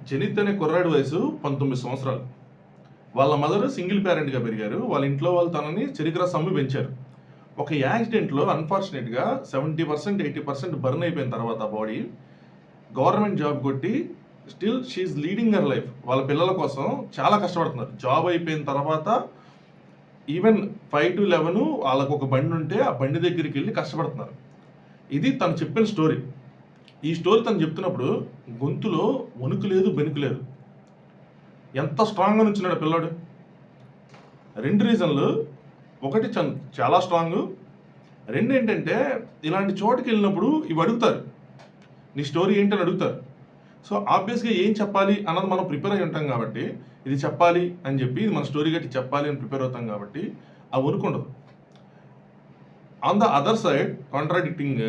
జనిత్ అనే కుర్రాడి వయసు 19 సంవత్సరాలు. వాళ్ళ మదర్ సింగిల్ పేరెంట్‌గా పెరిగారు. వాళ్ళ ఇంట్లో వాళ్ళు తనని చెరుకు అమ్మి పెంచారు. ఒక యాక్సిడెంట్‌లో అన్‌ఫార్చునేట్‌గా 70%, 80% బర్న్ అయిపోయిన తర్వాత బాడీ గవర్నమెంట్ జాబ్ కొట్టి still she is leading her life. వాళ్ళ పిల్లల కోసం చాలా కష్టపడుతున్నారు. జాబ్ అయిపోయిన తర్వాత ఈవెన్ 5-11 వాళ్ళకి ఒక బండి ఉంటే ఆ బండి దగ్గరికెళ్ళి కష్టపడుతున్నారు. ఇది తను చెప్పిన స్టోరీ. ఈ స్టోరీ తను చెప్తున్నప్పుడు గొంతులో వణుకు లేదు, బెణుకు లేదు. ఎంత స్ట్రాంగ్‌గా నుంచున్నాడు పిల్లోడు. 2 రీజన్‌లు. ఒకటి చాలా స్ట్రాంగు. 2 ఏంటంటే ఇలాంటి చోటుకెళ్ళినప్పుడు ఇవి అడుగుతారు. నీ స్టోరీ ఏంటని అడుగుతారు. సో, ఆబ్వియస్‌గా ఏం చెప్పాలి అన్నది మనం ప్రిపేర్ అయ్యి ఉంటాం కాబట్టి, ఇది చెప్పాలి అని చెప్పి, ఇది మన స్టోరీ గట్టి చెప్పాలి అని ప్రిపేర్ అవుతాం కాబట్టి, ఆ వణుకుండదు. On the other side contradicting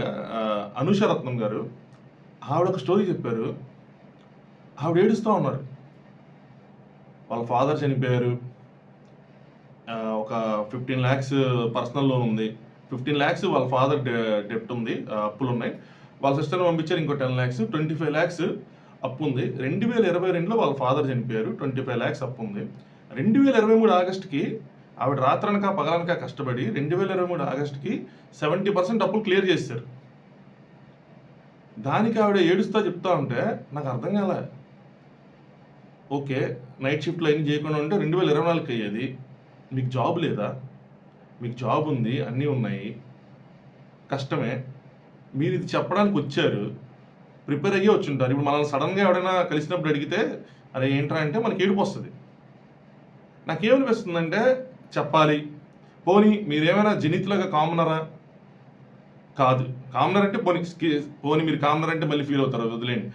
Anusha Ratnam garu ఆవిడ ఒక స్టోరీ చెప్పారు. ఆవిడ ఏడుస్తూ ఉన్నారు. వాళ్ళ ఫాదర్ చనిపోయారు. ఒక 15 lakhs పర్సనల్ లోన్ ఉంది. 15 lakhs వాళ్ళ ఫాదర్ డెప్ట్ ఉంది. అప్పులు ఉన్నాయి. వాళ్ళ సిస్టర్ని పంపించారు. ఇంకో 10 lakhs, 25 lakhs అప్పు ఉంది. 2022లో వాళ్ళ ఫాదర్ చనిపోయారు. 25 lakhs అప్పు ఉంది. 2023 ఆగస్టుకి ఆవిడ రాత్రనక పగలనక కష్టపడి 2023 ఆగస్టుకి 70% అప్పులు క్లియర్ చేశారు. దానికి ఆవిడ ఏడుస్తా చెప్తా ఉంటే నాకు అర్థం కాలే. ఓకే, నైట్ షిఫ్ట్లు అన్నీ చేయకుండా ఉంటే 2024కి అయ్యేది. మీకు జాబ్ లేదా? మీకు జాబ్ ఉంది, అన్నీ ఉన్నాయి, కష్టమే. మీరు ఇది చెప్పడానికి వచ్చారు, ప్రిపేర్ అయ్యే వచ్చి ఉంటారు. ఇప్పుడు మనల్ని సడన్గా ఎవడైనా కలిసినప్పుడు అడిగితే అరే ఏంట్రా అంటే మనకి ఏడుపు వస్తుంది. నాకేమనిపిస్తుందంటే చెప్పాలి. పోనీ మీరేమైనా జనిత్లాగా కామనరా? కాదు. కామనర్ అంటే పోనీ మీరు కామనర్ అంటే మళ్ళీ ఫీల్ అవుతారు, వదిలేండి.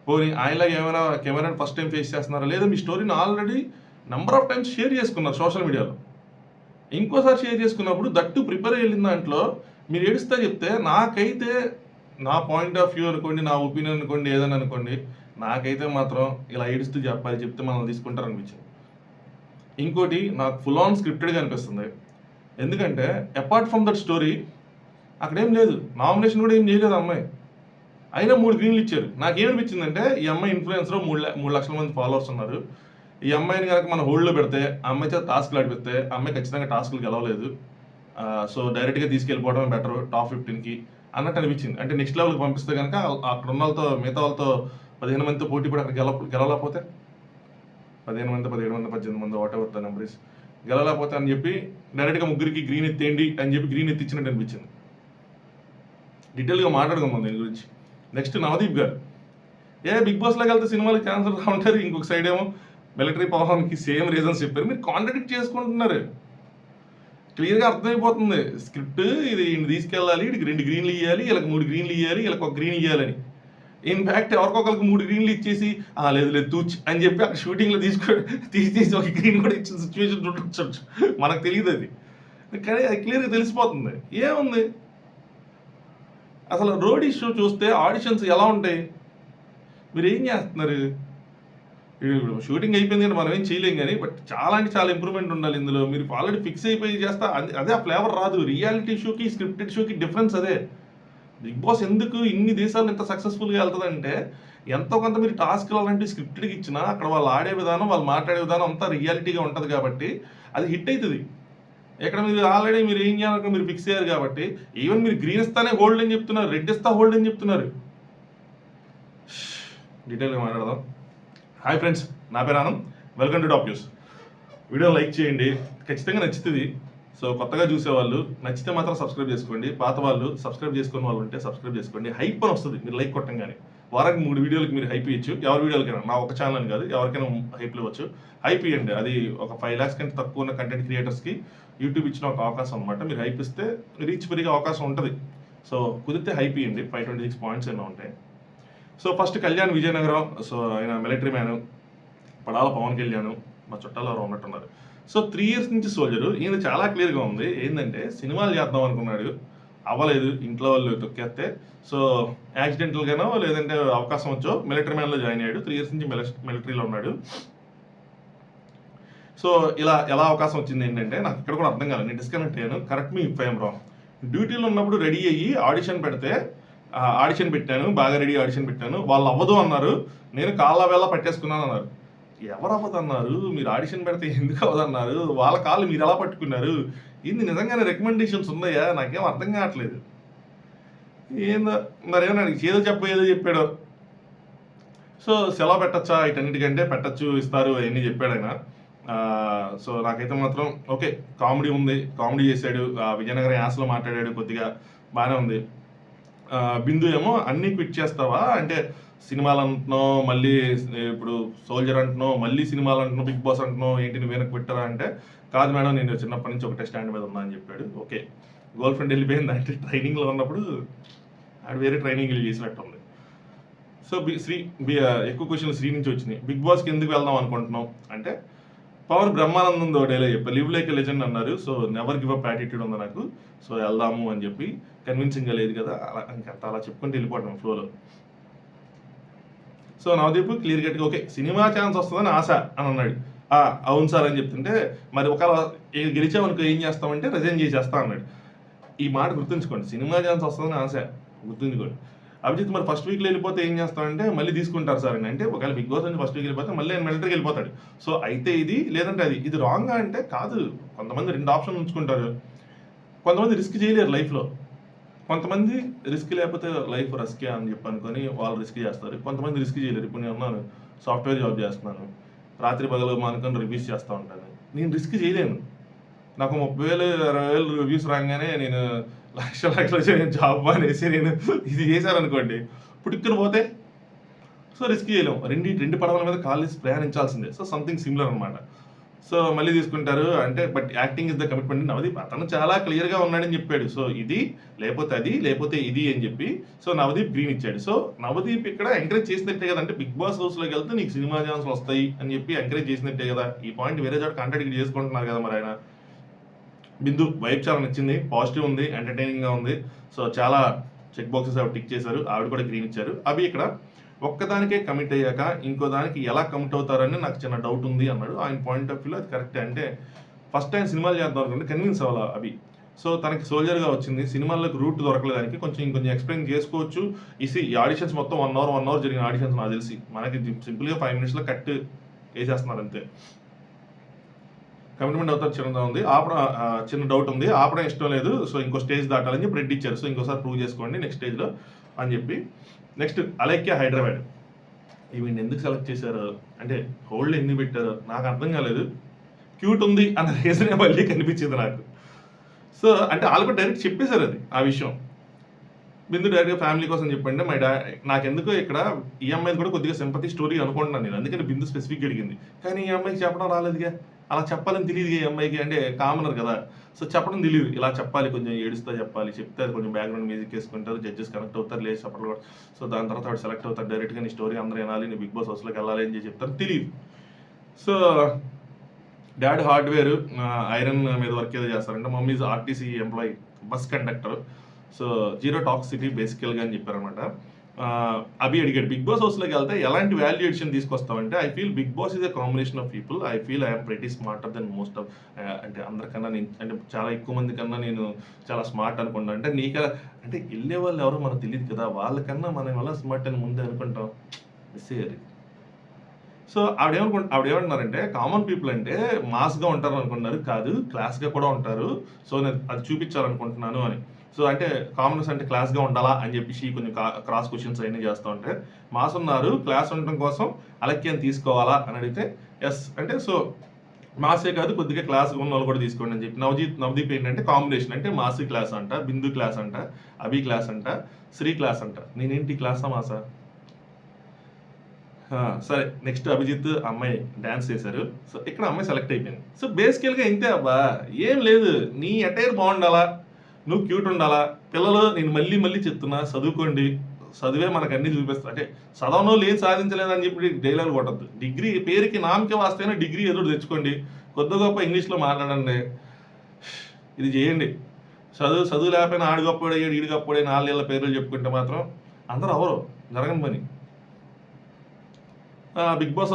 పోనీ ఆయనలాగా ఏమైనా కెమెరాని ఫస్ట్ టైం ఫేస్ చేస్తున్నారా? లేదా మీ స్టోరీని already number of times share చేసుకున్నారు సోషల్ మీడియాలో. ఇంకోసారి షేర్ చేసుకున్నప్పుడు దట్టు ప్రిపేర్ అయ్యి వెళ్ళిన దాంట్లో మీరు ఏడుస్తా చెప్తే నాకైతే, నా పాయింట్ ఆఫ్ వ్యూ అనుకోండి, నా ఒపీనియన్ అనుకోండి, ఏదైనా అనుకోండి, నాకైతే మాత్రం ఇలా ఏడుస్తూ చెప్పాలి, చెప్తే మనల్ని తీసుకుంటారు అనిపించింది. ఇంకోటి నాకు ఫుల్ ఆన్ స్క్రిప్టెడ్గా అనిపిస్తుంది. ఎందుకంటే అపార్ట్ ఫ్రమ్ దట్ స్టోరీ అక్కడేం లేదు. నామినేషన్ కూడా ఏం చేయలేదు అమ్మాయి. అయినా 3 గ్రీన్లు ఇచ్చారు. నాకేమనిపించిందంటే ఈ అమ్మాయి ఇన్ఫ్లుయెన్స్లో 3 లక్షల మంది ఫాలోవర్స్ ఉన్నారు. ఈ అమ్మాయిని కనుక మన హోల్డ్లో పెడితే, ఆ అమ్మాయి చేత టాస్క్లు ఆడిపిస్తే, ఆ అమ్మాయి ఖచ్చితంగా టాస్క్లు గెలవలేదు. సో డైరెక్ట్గా తీసుకెళ్ళిపోవడమే బెటర్ టాప్ 15కి అన్నట్టు అనిపించింది. అంటే నెక్స్ట్ లెవెల్కి పంపిస్తే కనుక అక్కడ ఉన్న వాళ్ళతో, మిగతా వాళ్ళతో 15 మందితో పోటీ పడి అక్కడ గెలవలేకపోతే, 15 మంది, 17 మంది, 18 మంది, వాట్ ఎవర్ ద నెంబర్స్, గెలవలేకపోతే అని చెప్పి డైరెక్ట్గా ముగ్గురికి గ్రీన్ ఎత్తేయండి అని చెప్పి గ్రీన్ ఎత్తిచ్చినట్టు అనిపించింది. డీటెయిల్గా మాట్లాడుకుందాం దీని గురించి. నెక్స్ట్ నవదీప్ గారు. బిగ్ బాస్లోకి వెళ్తే సినిమాలకు ఛాన్సర్ రా ఉంటారు. ఇంకొక సైడ్ ఏమో మిలిటరీ పవర్కి సేమ్ రీజన్స్ చెప్పారు. మీరు కాంట్రడిక్ట్ చేసుకుంటున్నారు. క్లియర్గా అర్థమైపోతుంది స్క్రిప్ట్. ఇది తీసుకెళ్ళాలి, వీడికి 2 గ్రీన్లు ఇవ్వాలి, వీళ్ళకి 3 గ్రీన్లు ఇవ్వాలి, వీళ్ళకి 1 గ్రీన్ ఇవ్వాలని. ఇన్ఫ్యాక్ట్ ఎవరికొకరికి 3 గ్రీన్లు ఇచ్చేసి లేదు లేదు తూచ్ అని చెప్పి అక్కడ షూటింగ్లో తీసేసి 1 గ్రీన్ కూడా ఇచ్చిన సిచ్యువేషన్ చూడొచ్చు. మనకు తెలియదు అది, కానీ అది క్లియర్గా తెలిసిపోతుంది. ఏముంది అసలు రోడ్ షో చూస్తే ఆడిషన్స్ ఎలా ఉంటాయి? మీరు ఏం చేస్తున్నారు? షూటింగ్ అయిపోయింది కానీ మనం ఏం చేయలేం కానీ, బట్ చాలా అంటే చాలా ఇంప్రూవ్మెంట్ ఉండాలి ఇందులో. మీరు ఆల్రెడీ ఫిక్స్ అయిపోయి చేస్తా అదే ఆ ఫ్లేవర్ రాదు. రియాలిటీ షోకి స్క్రిప్టెడ్ షోకి డిఫరెన్స్ అదే. బిగ్ బాస్ ఎందుకు ఇన్ని దేశాలు ఇంత సక్సెస్ఫుల్గా వెళ్తుందంటే ఎంతో కొంత మీరు టాస్క్లు అలాంటి స్క్రిప్టెడ్కి ఇచ్చినా అక్కడ వాళ్ళు ఆడే విధానం, వాళ్ళు మాట్లాడే విధానం అంతా రియాలిటీగా ఉంటుంది కాబట్టి అది హిట్ అవుతుంది. ఇక్కడ మీరు ఆల్రెడీ మీరు ఏం చేయాలనుకో మీరు ఫిక్స్ అయ్యారు కాబట్టి, ఈవెన్ మీరు గ్రీన్ ఇస్తానే హోల్డ్ అని చెప్తున్నారు, రెడ్ ఇస్తా హోల్డ్ అని చెప్తున్నారు. డీటెయిల్గా మాట్లాడదాం. హాయ్ ఫ్రెండ్స్, నా పేరు Anand. Welcome to top news. Video like చేయండి, ఖచ్చితంగా నచ్చుతుంది. సో కొత్తగా చూసేవాళ్ళు నచ్చితే మాత్రం సబ్స్క్రైబ్ చేసుకోండి. పాత వాళ్ళు సబ్స్క్రైబ్ చేసుకునే వాళ్ళు ఉంటే సబ్స్క్రైబ్ చేసుకోండి. హైప్ అని వస్తుంది మీరు లైక్ కొట్టంగానే. వారానికి 3 వీడియోలకి మీరు హైప్ ఇవ్వచ్చు. ఎవరి వీడియోలకైనా, నా ఒక ఛానల్ అని కాదు, ఎవరికైనా హైప్ ఇవ్వచ్చు. హైప్ ఇవ్వండి. అది ఒక 5 lakhs కంటే తక్కువ ఉన్న కంటెంట్ క్రియేటర్స్కి యూట్యూబ్ ఇచ్చిన ఒక అవకాశం అనమాట. మీరు హైప్ ఇస్తే రీచ్ పెరిగే అవకాశం ఉంటుంది. సో కుదిరితే హైప్ ఇవ్వండి. 526 పాయింట్స్ ఏమైనా ఉంటాయి. So first Kalyan Vizianagaram. So ఆయన మిలిటరీ మ్యాను. పడాల పవన్ కళ్యాణ్ మా చుట్టాలు ఎవరు ఉన్నట్టున్నారు. సో 3 years నుంచి సోల్జరు. ఈయన చాలా క్లియర్గా ఉంది. ఏంటంటే సినిమాలు చేద్దాం అనుకున్నాడు, అవ్వలేదు, ఇంట్లో వాళ్ళు తొక్కేస్తే. సో యాక్సిడెంటల్గానో లేదంటే అవకాశం వచ్చో మిలిటరీ మ్యాన్లో జాయిన్ అయ్యాడు. 3 years నుంచి మిలిటరీలో ఉన్నాడు. సో ఇలా ఎలా అవకాశం వచ్చింది ఏంటంటే నాకు ఇక్కడ కూడా అర్థం కాలేదు. నేను డిస్కనెక్ట్ అయ్యాను. Correct me if I'm wrong. డ్యూటీలో ఉన్నప్పుడు రెడీ అయ్యి ఆడిషన్ పెడితే ఆడిషన్ పెట్టాను, బాగా రెడీ ఆడిషన్ పెట్టాను, వాళ్ళు అవ్వదు అన్నారు, నేను కాళ్ళ వేళ పట్టేసుకున్నాను అన్నారు. ఎవరు అవ్వదన్నారు? మీరు ఆడిషన్ పెడితే ఎందుకు అవ్వదన్నారు? వాళ్ళ కాళ్ళు మీరు ఎలా పట్టుకున్నారు? ఇది నిజంగానే రికమెండేషన్స్ ఉన్నాయా? నాకేం అర్థం కావట్లేదు. ఏందో మరేమన్నా ఏదో ఏదో చెప్పాడు. సో సెలవు పెట్టచ్చా వీటన్నిటికంటే? పెట్టచ్చు, ఇస్తారు అవన్నీ చెప్పాడు ఆయన. సో నాకైతే మాత్రం ఓకే, కామెడీ ఉంది, కామెడీ చేశాడు, విజయనగరం యాసలో మాట్లాడాడు, కొద్దిగా బాగానే ఉంది. బిందు ఏమో అన్నీ క్విట్ చేస్తావా అంటే, సినిమాలు అంటున్నావు, మళ్ళీ ఇప్పుడు సోల్జర్ అంటున్నావు, మళ్ళీ సినిమాలు అంటున్నావు, బిగ్ బాస్ అంటున్నావు, ఏంటి నువ్వు వెనక్కి పెట్టారా అంటే, కాదు మేడం నేను చిన్నప్పటి నుంచి ఒకటే స్టాండ్ మీద ఉన్నా అని చెప్పాడు. ఓకే, గర్ల్ ఫ్రెండ్ వెళ్ళిపోయింది అంటే ట్రైనింగ్లో ఉన్నప్పుడు ఆడు వేరే ట్రైనింగ్ వెళ్ళి చేసినట్టు ఉంది. సో ఎక్కువ క్వశ్చన్లు శ్రీ నుంచి వచ్చినాయి. బిగ్ బాస్కి ఎందుకు వెళ్దాం అనుకుంటున్నాం అంటే, పవన్ బ్రహ్మానందం డైలాగ్ చెప్పారు, లివ్ లైక్ ఎ లెజెండ్ అన్నారు. So never give up attitude ఉంది నాకు, సో వెళ్దాము అని చెప్పి. కన్విన్సింగ్గా లేదు కదా, అలా చెప్పుకుంటూ వెళ్ళిపోవడం ఫ్లోలో. సో నవదీప్ క్లియర్ కట్గా ఓకే సినిమా ఛాన్స్ వస్తుందని ఆశ అని అన్నాడు. అవును సార్ అని చెప్తుంటే, మరి ఒకవేళ గెలిచామనుకో ఏం చేస్తామంటే రిజైన్ చేసేస్తా అన్నాడు. ఈ మాట గుర్తుంచుకోండి, సినిమా ఛాన్స్ వస్తుందని ఆశ గుర్తుంచుకోండి. అభిజిత్ మరి ఫస్ట్ వీక్లో వెళ్ళిపోతే ఏం చేస్తామంటే మళ్ళీ తీసుకుంటారు సార్ అని అంటే, ఒకవేళ బిగ్ బాస్ నుంచి ఫస్ట్ వీక్ వెళ్ళిపోతే మళ్ళీ ఆయన మిలిటరీకి వెళ్ళిపోతాడు. సో అయితే లేదంటే ఇది రాంగ్ అంటే కాదు. కొంతమంది 2 ఆప్షన్ ఉంచుకుంటారు, కొంతమంది రిస్క్ చేయలేరు లైఫ్లో. కొంతమంది రిస్క్ లేకపోతే లైఫ్ రిస్కే అని చెప్పి అనుకొని వాళ్ళు రిస్క్ చేస్తారు. కొంతమంది రిస్క్ చేయలేరు. ఇప్పుడు నేను ఉన్నాను, సాఫ్ట్వేర్ జాబ్ చేస్తున్నాను, రాత్రి పగలు అనుకొని రివ్యూస్ చేస్తూ ఉంటాను. నేను రిస్క్ చేయలేను. నాకు 30,000 20,000 రివ్యూస్ రాగానే నేను లక్షలు నేను జాబ్ అనేసి నేను ఇది చేశాననుకోండి, పుట్టుకుని పోతే సో రిస్క్ చేయలేము. రెండు పడవల మీద కాలేజ్ ప్రయాణించాల్సిందే. సో సంథింగ్ సిమిలర్ అనమాట. సో మళ్ళీ తీసుకుంటారు అంటే, but acting is the commitment. Navdeep అతను చాలా క్లియర్గా ఉన్నాడని చెప్పాడు. సో ఇది లేకపోతే అది, లేకపోతే ఇది అని చెప్పి సో నవదీప్ గ్రీన్ ఇచ్చాడు. సో నవదీప్ ఇక్కడ ఎంకరేజ్ చేసినట్టే కదా, అంటే బిగ్ బాస్ హౌస్లోకి వెళ్తే నీకు సినిమా ఛాన్స్లు వస్తాయి అని చెప్పి ఎంకరేజ్ చేసినట్టే కదా. ఈ పాయింట్ వేరే చోట కాంటాక్ట్ చేసుకుంటున్నారు కదా మరి ఆయన. బిందు వైబ్ చాలా నచ్చింది, పాజిటివ్ ఉంది, ఎంటర్టైనింగ్గా ఉంది. సో చాలా చెక్ బాక్సెస్ ఆవిడ టిక్ చేశారు, ఆవిడ కూడా గ్రీన్ ఇచ్చారు. అవి ఇక్కడ ఒక్కదానికే కమిట్ అయ్యాక ఇంకో దానికి ఎలా కమిట్ అవుతారని నాకు చిన్న డౌట్ ఉంది అన్నాడు. ఆయన పాయింట్ ఆఫ్ వ్యూలో అది కరెక్టే. అంటే ఫస్ట్ టైం సినిమాలు చేద్దాం అనుకుంటే కన్విన్స్ అవ్వాలి అవి. సో తనకి సోల్జర్గా వచ్చింది, సినిమాలకు రూట్ దొరకలేదానికి ఇంకొంచెం ఎక్స్ప్లెయిన్ చేసుకోవచ్చు. ఈ ఆడిషన్స్ మొత్తం 1 అవర్ జరిగిన ఆడిషన్స్ నాకు తెలిసి మనకి సింపుల్గా 5 minutesలో కట్ వేసేస్తున్నారు అంతే. కమిట్మెంట్ అవుతారు చిన్నగా ఉంది, చిన్న డౌట్ ఉంది, ఆపడం ఇష్టం లేదు. సో ఇంకో స్టేజ్ దాటాలని చెప్పి రెడ్ ఇచ్చారు. సో ఇంకోసారి ప్రూవ్ చేసుకోండి నెక్స్ట్ స్టేజ్లో అని చెప్పి. నెక్స్ట్ అలైక్య హైదరాబాద్, ఈవెంట్ ఎందుకు సెలెక్ట్ చేశారు అంటే, హోల్డ్ ఎందుకు పెట్టారు నాకు అర్థం కాలేదు. క్యూట్ ఉంది అన్న రీజనే మళ్ళీ కనిపించింది నాకు. సో అంటే వాళ్ళు కూడా డైరెక్ట్ చెప్పేశారు అది ఆ విషయం. బిందు డైరెక్ట్గా ఫ్యామిలీ కోసం చెప్పండి. నాకెందుకో ఇక్కడ ఈ అమ్మాయిది కూడా కొద్దిగా సింపతి స్టోరీ అనుకుంటున్నాను నేను, అందుకని బిందు స్పెసిఫిక్గా అడిగింది. కానీ ఈ అమ్మాయికి చెప్పడం రాలేదుగా, అలా చెప్పాలని తెలియదు ఈ అమ్మాయికి, అంటే కామనర్ కదా. సో చెప్పడం తెలియదు, ఇలా చెప్పాలి, కొంచెం ఏడుస్తా చెప్పాలి, చెప్తే అది కొంచెం బ్యాక్గ్రౌండ్ మ్యూజిక్ వేసుకుంటారు, జడ్జెస్ కనెక్ట్ అవుతారు, లేదు చెప్పడం కూడా. సో దాని తర్వాత వాడు సెలెక్ట్ అవుతారు డైరెక్ట్గా, నీ స్టోరీ అందరూ వినాలి, నీ బిగ్ బాస్ హౌస్లోకి వెళ్ళాలి అని చెప్తారు, తెలియదు. సో డాడ్ హార్డ్వేర్ ఐరన్ మీద వర్క్ ఏదో చేస్తారంటే, mummy RTC employee, bus conductor. So zero toxicity బేసికల్గా అని చెప్పారనమాట. అవి అడిగాడు, బిగ్ బాస్ హౌస్లోకి వెళ్తే ఎలాంటి వాల్యూ ఎడిషన్ తీసుకొస్తామంటే, I feel Bigg Boss is a combination of people, I feel I'm pretty smarter than most of, అంటే అందరికన్నా నేను, అంటే చాలా ఎక్కువ మంది కన్నా నేను చాలా స్మార్ట్ అనుకుంటా. అంటే నీకు అంటే వెళ్ళే వాళ్ళు ఎవరో మనకు తెలియదు కదా, వాళ్ళకన్నా మనం ఎలా స్మార్ట్ అని ముందే అనుకుంటాం, మిస్ అయ్యారు. సో ఆవిడేమంటున్నారంటే, కామన్ పీపుల్ అంటే మాస్గా ఉంటారు అనుకుంటున్నారు, కాదు క్లాస్గా కూడా ఉంటారు, సో నేను అది చూపించాలనుకుంటున్నాను అని. సో అంటే కామనర్స్ అంటే క్లాస్గా ఉండాలా అని చెప్పేసి కొంచెం క్రాస్ క్వశ్చన్స్ అవన్నీ చేస్తూ ఉంటే, మాస్ ఉన్నారు క్లాస్ ఉండటం కోసం అలక్యాన్ని తీసుకోవాలా అని అడిగితే ఎస్ అంటే, సో మాసే కాదు కొద్దిగా క్లాస్ ఉన్న వాళ్ళు కూడా తీసుకోండి అని చెప్పి. నవదీప్ ఏంటంటే కాంబినేషన్, అంటే మాసి క్లాస్ అంట, బిందు క్లాస్ అంట, అభి క్లాస్ అంట, శ్రీ క్లాస్ అంట. నేనేంటి క్లాసా మాసా? సరే నెక్స్ట్ అభిజిత్ అమ్మాయి డ్యాన్స్ చేశారు. సో ఇక్కడ అమ్మాయి సెలెక్ట్ అయిపోయింది. సో బేసికల్గా ఇంతే అబ్బా, ఏం లేదు, నీ అటైర్ బాగుండాలా, నువ్వు క్యూట్ ఉండాలా. పిల్లలు నేను మళ్ళీ చెప్తున్నా, చదువుకోండి, చదివే మనకు అన్ని చూపిస్తా. అంటే చదవనో లేదు సాధించలేదని చెప్పి డైలాగ్ కొట్టద్దు. డిగ్రీ పేరుకి నామకే వాస్తైనా డిగ్రీ ఎదురు తెచ్చుకోండి, కొద్ది గొప్ప ఇంగ్లీష్లో మాట్లాడండి, ఇది చేయండి. చదువు లేకపోయినా ఆడు గొప్పడే ఈడు గొప్పడే 4 ఏళ్ళ పేర్లు చెప్పుకుంటే మాత్రం అందరూ అవరు, జరగని పని. బిగ్ బాస్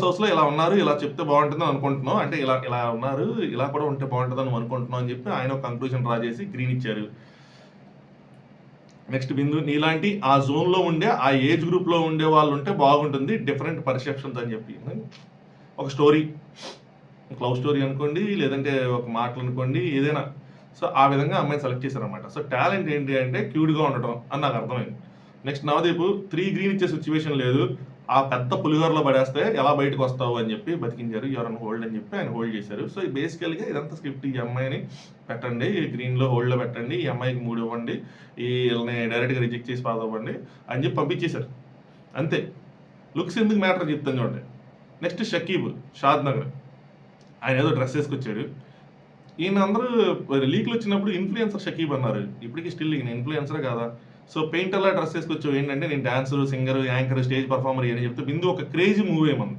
హౌస్లో ఇలా ఉన్నారు, ఇలా చెప్తే బాగుంటుందని అనుకుంటున్నాం, అంటే ఇలా ఉన్నారు, ఇలా కూడా ఉంటే బాగుంటుందని అనుకుంటున్నాం అని చెప్పి ఆయన ఒక కంక్లూజన్ డ్రా చేసి గ్రీన్ ఇచ్చారు. నెక్స్ట్ బిందు నీలాంటి ఆ జోన్లో ఉండే ఆ ఏజ్ గ్రూప్లో ఉండే వాళ్ళు ఉంటే బాగుంటుంది, డిఫరెంట్ పర్సెప్షన్స్ అని చెప్పి ఒక స్టోరీ, లవ్ స్టోరీ అనుకోండి, లేదంటే ఒక మాటలు అనుకోండి, ఏదైనా. సో ఆ విధంగా అమ్మాయిని సెలెక్ట్ చేశారనమాట. సో టాలెంట్ ఏంటి అంటే క్యూట్గా ఉండటం అని నాకు అర్థమైంది. నెక్స్ట్ నవదీప్ 3 గ్రీన్ ఇచ్చే సిచ్యువేషన్ లేదు, ఆ పెద్ద పులిహోరలో పడేస్తే ఎలా బయటకు వస్తావు అని చెప్పి బతికించారు. ఎవరైనా హోల్డ్ అని చెప్పి ఆయన హోల్డ్ చేశారు. సో బేసికల్గా ఇదంతా స్క్రిప్ట్. ఈ అమ్మాయిని పెట్టండి, గ్రీన్లో హోల్డ్లో పెట్టండి, ఈ అమ్మాయికి 3 ఇవ్వండి, వీళ్ళని డైరెక్ట్గా రిజెక్ట్ చేసి పాస్ అవ్వండి అని చెప్పి పంపించేశారు. అంతే. లుక్స్ ఎందుకు మ్యాటర్ చెప్తాను చూడండి. నెక్స్ట్ షకీబ్, షాద్ నగర్, ఆయన ఏదో డ్రెస్ వేసుకొచ్చాడు. ఈయన అందరూ లీక్లు వచ్చినప్పుడు ఇన్ఫ్లుయెన్సర్ షకీబ్ అన్నారు. ఇప్పటికీ స్టిల్ ఈయన ఇన్ఫ్లుయెన్సరే కదా. సో పెయింటర్లా డ్రెస్ వేసుకొచ్చావు ఏంటంటే నేను dancer, singer, anchor, stage performer అని చెప్తే బిందు ఒక క్రేజీ మూవీ ఏమన్నా.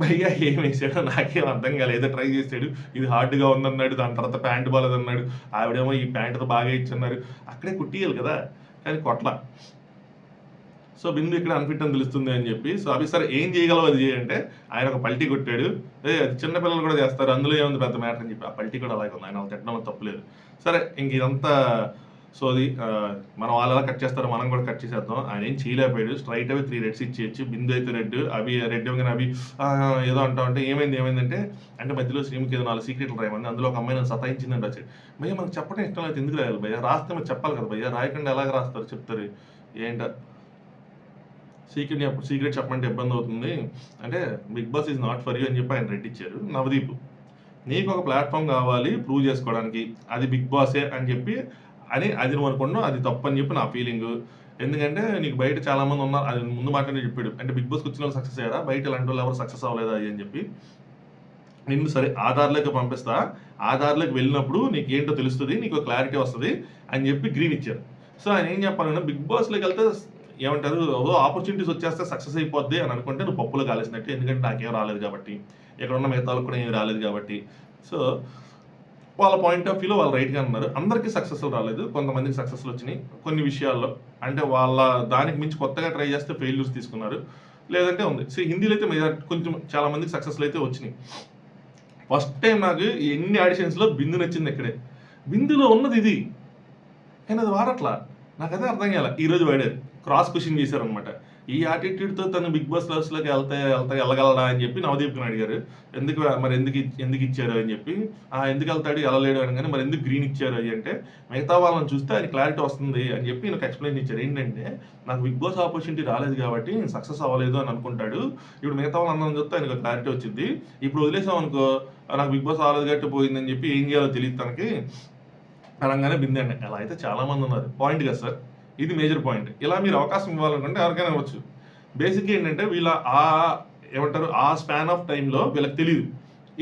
భయ్యా ఏం వేసాడో నాకేం అర్థం కాలేదు. ఏదో ట్రై చేసాడు, ఇది హార్డ్గా ఉందన్నాడు, దాని తర్వాత ప్యాంట్ బాలేదన్నాడు, ఆవిడేమో ఈ ప్యాంటుతో బాగా ఇచ్చన్నారు. అక్కడే కుట్టియాలి కదా, కానీ కొట్ల. సో బిందు ఇక్కడ అన్ఫిట్ అని తెలుస్తుంది అని చెప్పి, సో అవి సరే ఏం చేయగలవు అది చేయంటే ఆయన ఒక పల్టీ కొట్టాడు. అది చిన్నపిల్లలు కూడా చేస్తారు, అందులో ఏముంది పెద్ద మ్యాటర్ అని చెప్పి ఆ పల్టీ కూడా అలాగే ఉంది. ఆయన తిట్టడం తప్పలేదు. సరే ఇంక ఇదంతా సో అది మనం వాళ్ళు ఎలా కట్ చేస్తారో మనం కూడా కట్ చేసేద్దాం. ఆయన ఏం చేయలేకపోయాడు. స్ట్రైట్ అవి 3 రెడ్స్ ఇచ్చేయచ్చు. బిందు అయితే రెడ్, అవి రెడ్ ఇవ్వగానే అవి ఏదో అంటా ఉంటే ఏమైందంటే అంటే మధ్యలో శ్రీముఖి ఏదో 4 సీక్రెట్లు రాయమంది, అందులో ఒక అమ్మాయి నన్ను సతాయించిందంటే వచ్చి భయ్య మనకు చెప్పడం ఇష్టం అయితే ఎందుకు రాయాలి భయ్య, రాస్తే మరి చెప్పాలి కదా భయ్య, రాయకుండా ఎలాగ రాస్తారు చెప్తారు ఏంట సీక్రెట్ చెప్పమంటే ఇబ్బంది అవుతుంది అంటే Bigg Boss is not for you అని చెప్పి ఆయన రెడ్ ఇచ్చారు. నవదీప్ నీకు ఒక ప్లాట్ఫామ్ కావాలి ప్రూవ్ చేసుకోవడానికి, అది బిగ్ బాసే అని చెప్పి అది నువ్వు అనుకున్నావు, అది తప్పు అని చెప్పి నా ఫీలింగ్. ఎందుకంటే నీకు బయట చాలా మంది ఉన్నారు, అది ముందు మాట్లాడి చెప్పాడు. అంటే బిగ్ బాస్కి వచ్చిన వాళ్ళు సక్సెస్ అయ్యారా, బయట ఇలాంటి వాళ్ళు ఎవరు సక్సెస్ అవ్వలేదా అని చెప్పి. నిన్ను సరే ఆధార్లోకి పంపిస్తా, ఆధార్లోకి వెళ్ళినప్పుడు నీకు ఏంటో తెలుస్తుంది, నీకు క్లారిటీ వస్తుంది అని చెప్పి గ్రీన్ ఇచ్చారు. సో ఆయన ఏం చెప్పాలంటే బిగ్ బాస్లోకి వెళ్తే ఏమంటారు ఆపర్చునిటీస్ వచ్చేస్తే సక్సెస్ అయిపోద్ది అని అనుకుంటే నువ్వు పప్పులో కాలేసినట్టు. ఎందుకంటే నాకేం రాలేదు కాబట్టి, ఇక్కడ ఉన్న మిగతా వాళ్ళకి కూడా ఏం రాలేదు కాబట్టి. సో వాళ్ళ పాయింట్ ఆఫ్ వ్యూలో వాళ్ళు రైట్గా అన్నారు. అందరికీ సక్సెస్లు రాలేదు, కొంతమందికి సక్సెస్లు వచ్చినాయి కొన్ని విషయాల్లో. అంటే వాళ్ళ దానికి మించి కొత్తగా ట్రై చేస్తే ఫెయిల్యూర్స్ తీసుకున్నారు, లేదంటే ఉంది. సో హిందీలో అయితే కొంచెం చాలా మందికి సక్సెస్లు అయితే వచ్చినాయి. ఫస్ట్ టైం నాకు ఎన్ని ఆడిషన్స్లో బిందు నచ్చింది. ఇక్కడే బిందులో ఉన్నది ఇది, కానీ అది వాడట్లా. నాకు అదే అర్థం కాలే. ఈరోజు వాడారు, క్రాస్ క్వశ్చన్ చేశారనమాట. ఈ యాటిట్యూడ్తో తను బిగ్ బాస్ హౌస్లోకి వెళ్ళగలడా అని చెప్పి నవదీప్ని అడిగారు. ఎందుకు ఇచ్చారు అని చెప్పి, ఎందుకు వెళ్తాడు వెళ్ళలేడు అని, కానీ మరి ఎందుకు గ్రీన్ ఇచ్చారు అని అంటే మిగతా వాళ్ళని చూస్తే ఆయన క్లారిటీ వస్తుంది అని చెప్పి నాకు ఎక్స్ప్లెయిన్ ఇచ్చారు. ఏంటంటే నాకు బిగ్ బాస్ ఆపర్చునిటీ రాలేదు కాబట్టి నేను సక్సెస్ అవ్వలేదు అని అనుకుంటాడు, ఇప్పుడు మిగతా వాళ్ళందరం చూస్తే ఆయనకు క్లారిటీ వచ్చింది. ఇప్పుడు వదిలేసాం అనుకో నాకు బిగ్ బాస్ రాలేదు కాబట్టి పోయిందని చెప్పి ఏం చేయాలో తెలియదు తనకి అనగానే బిందండి. అలా అయితే చాలామంది ఉన్నారు. పాయింట్ కదా సార్, ఇది మేజర్ పాయింట్. ఇలా మీరు అవకాశం ఇవ్వాలనుకుంటే ఎవరికైనా ఇవ్వచ్చు. బేసిక్గా ఏంటంటే వీళ్ళ ఏమంటారు ఆ స్పాన్ ఆఫ్ టైంలో వీళ్ళకి తెలియదు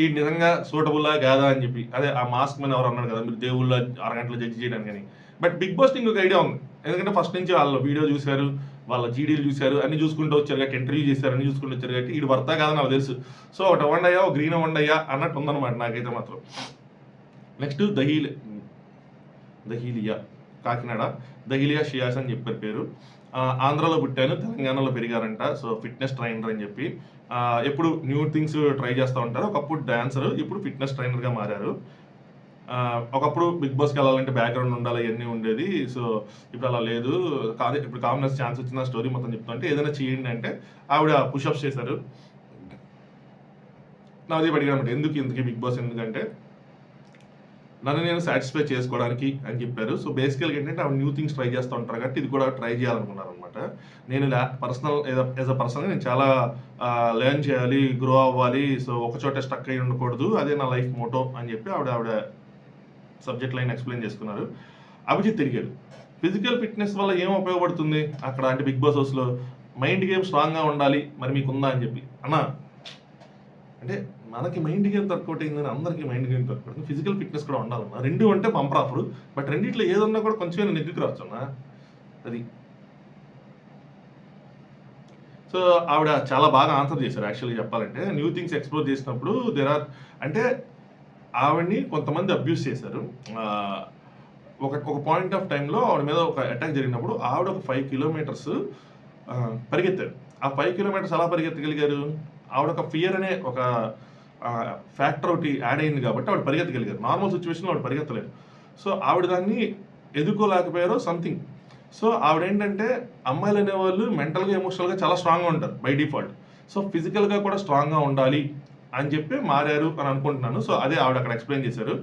ఈ నిజంగా సూటబుల్లా కాదా అని చెప్పి. అదే ఆ మాస్క్ మీద ఎవరు అన్నారు కదా మీరు దేవుళ్ళ అరగంటలో జడ్జి చేయడానికి అని. బట్ బిగ్ బాస్ ఇంకొక ఐడియా ఉంది. ఎందుకంటే ఫస్ట్ నుంచి వాళ్ళ వీడియో చూశారు, వాళ్ళ జీడీలు చూశారు, అన్ని చూసుకుంటూ వచ్చారు కాబట్టి, ఇంటర్వ్యూ చేశారు, అన్ని చూసుకుంటూ వచ్చారు కాబట్టి ఇది వర్తా కాదని నాకు తెలుసు. సో ఒకటి వండయ్యా, ఒక గ్రీన్ వండయ్యా అన్నట్టు ఉందన్నమాట నాకైతే మాత్రం. నెక్స్ట్ దహీలియా కాకినాడ, దహీలియా షియాస్ అని చెప్పారు పేరు. ఆంధ్రాలో పుట్టాను, తెలంగాణలో పెరిగారంట. సో ఫిట్నెస్ ట్రైనర్ అని చెప్పి ఎప్పుడు న్యూ థింగ్స్ ట్రై చేస్తూ ఉంటారు. ఒకప్పుడు డాన్సర్, ఇప్పుడు ఫిట్నెస్ ట్రైనర్గా మారారు. ఒకప్పుడు బిగ్ బాస్కి వెళ్ళాలంటే బ్యాక్గ్రౌండ్ ఉండాలి, ఇవన్నీ ఉండేది. సో ఇప్పుడు అలా లేదు. కాదు ఇప్పుడు కామనర్స్ ఛాన్స్ వచ్చిన స్టోరీ మొత్తం చెప్తా అంటే ఏదైనా చేయండి అంటే ఆవిడ పుషప్స్ చేశారు. నాది అడిగానమాట ఎందుకు బిగ్ బాస్ ఎందుకంటే నన్ను నేను సాటిస్ఫై చేసుకోవడానికి అని చెప్పారు. సో బేసికల్గా ఏంటంటే ఆవిడ న్యూ థింగ్స్ ట్రై చేస్తూ ఉంటారు కాబట్టి ఇది కూడా ట్రై చేయాలనుకున్నారు అనమాట. నేను పర్సనల్ యాజ్ అ పర్సన్గా నేను చాలా లెర్న్ చేయాలి, గ్రో అవ్వాలి. సో ఒక చోట స్టక్ అయ్యి ఉండకూడదు, అదే నా లైఫ్ మోటో అని చెప్పి ఆవిడ సబ్జెక్ట్ లైన్ ఎక్స్ప్లెయిన్ చేసుకున్నారు. అభిజిత్ తిరిగారు. ఫిజికల్ ఫిట్నెస్ వల్ల ఏం ఉపయోగపడుతుంది అక్కడ అంటే బిగ్ బాస్ హౌస్లో మైండ్ గేమ్ స్ట్రాంగ్గా ఉండాలి, మరి మీకు ఉందా అని చెప్పి అన్నా. అంటే మనకి మైండ్ గేమ్ వర్కౌట్ అయిందని అందరికీ mind game workout, physical fitness కూడా ఉండాలన్నా. రెండు అంటే బంపర్ ఆఫర్, బట్ రెండిట్లో ఏదన్నా కూడా కొంచెం నెగ్గుకు రావచ్చు అన్న అది. సో ఆవిడ చాలా బాగా ఆన్సర్ చేశారు. యాక్చువల్గా చెప్పాలంటే న్యూ థింగ్స్ ఎక్స్ప్లోర్ చేసినప్పుడు అంటే ఆవిడ్ని కొంతమంది అబ్యూస్ చేశారు. ఒక పాయింట్ ఆఫ్ టైంలో ఆవిడ మీద ఒక అటాక్ జరిగినప్పుడు ఆవిడ ఒక 5 కిలోమీటర్స్ పరిగెత్తారు. ఆ 5 కిలోమీటర్స్ ఎలా పరిగెత్తగలిగారు? ఆవిడ ఒక ఫియర్ అనే ఒక ఫ్యాక్టర్ ఒకటి యాడ్ అయింది కాబట్టి ఆవిడ పరిగెత్తగలిగారు. నార్మల్ సిచ్యువేషన్లో ఆవిడ పరిగెత్తలేరు. సో ఆవిడ దాన్ని ఎదుర్కోలేకపోయారో సంథింగ్. సో ఆవిడేంటంటే అమ్మాయిలు అనేవాళ్ళు మెంటల్‌గా, ఎమోషనల్‌గా చాలా స్ట్రాంగ్‌గా ఉంటారు బై డిఫాల్ట్. సో ఫిజికల్‌గా కూడా స్ట్రాంగ్‌గా ఉండాలి అని చెప్పి మారారు అని అనుకుంటున్నాను. సో అదే ఆవిడ అక్కడ ఎక్స్‌ప్లెయిన్ చేశారు.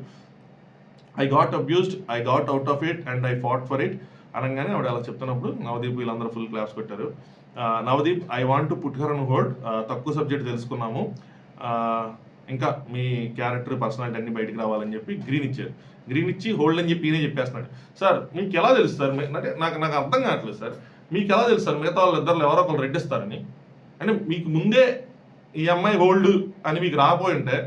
I got abused, I got out of it and I fought for it అనంగానే ఆవిడ అలా చెప్తున్నప్పుడు నవదీప్ వీళ్ళందరూ ఫుల్ క్లాప్స్ కొట్టారు. Navdeep I want to put her on hold. తక్కువ సబ్జెక్ట్ తెలుసుకున్నాము. ఇంకా మీ క్యారెక్టర్, పర్సనాలిటీ అన్ని బయటికి రావాలని చెప్పి గ్రీన్ ఇచ్చారు. గ్రీన్ ఇచ్చి హోల్డ్ అని చెప్పి ఈయనే చెప్పేస్తున్నాడు. సార్ మీకు ఎలా తెలుసు సార్? అంటే నాకు నాకు అర్థం కావట్లేదు సార్. మీకు ఎలా తెలుసు సార్ మిగతా వాళ్ళిద్దరిలో ఎవరో ఒకరు రెడ్ ఇస్తారని? అంటే మీకు ముందే ఈ అమ్మాయి హోల్డ్ అని మీకు రాకపోయి ఉంటే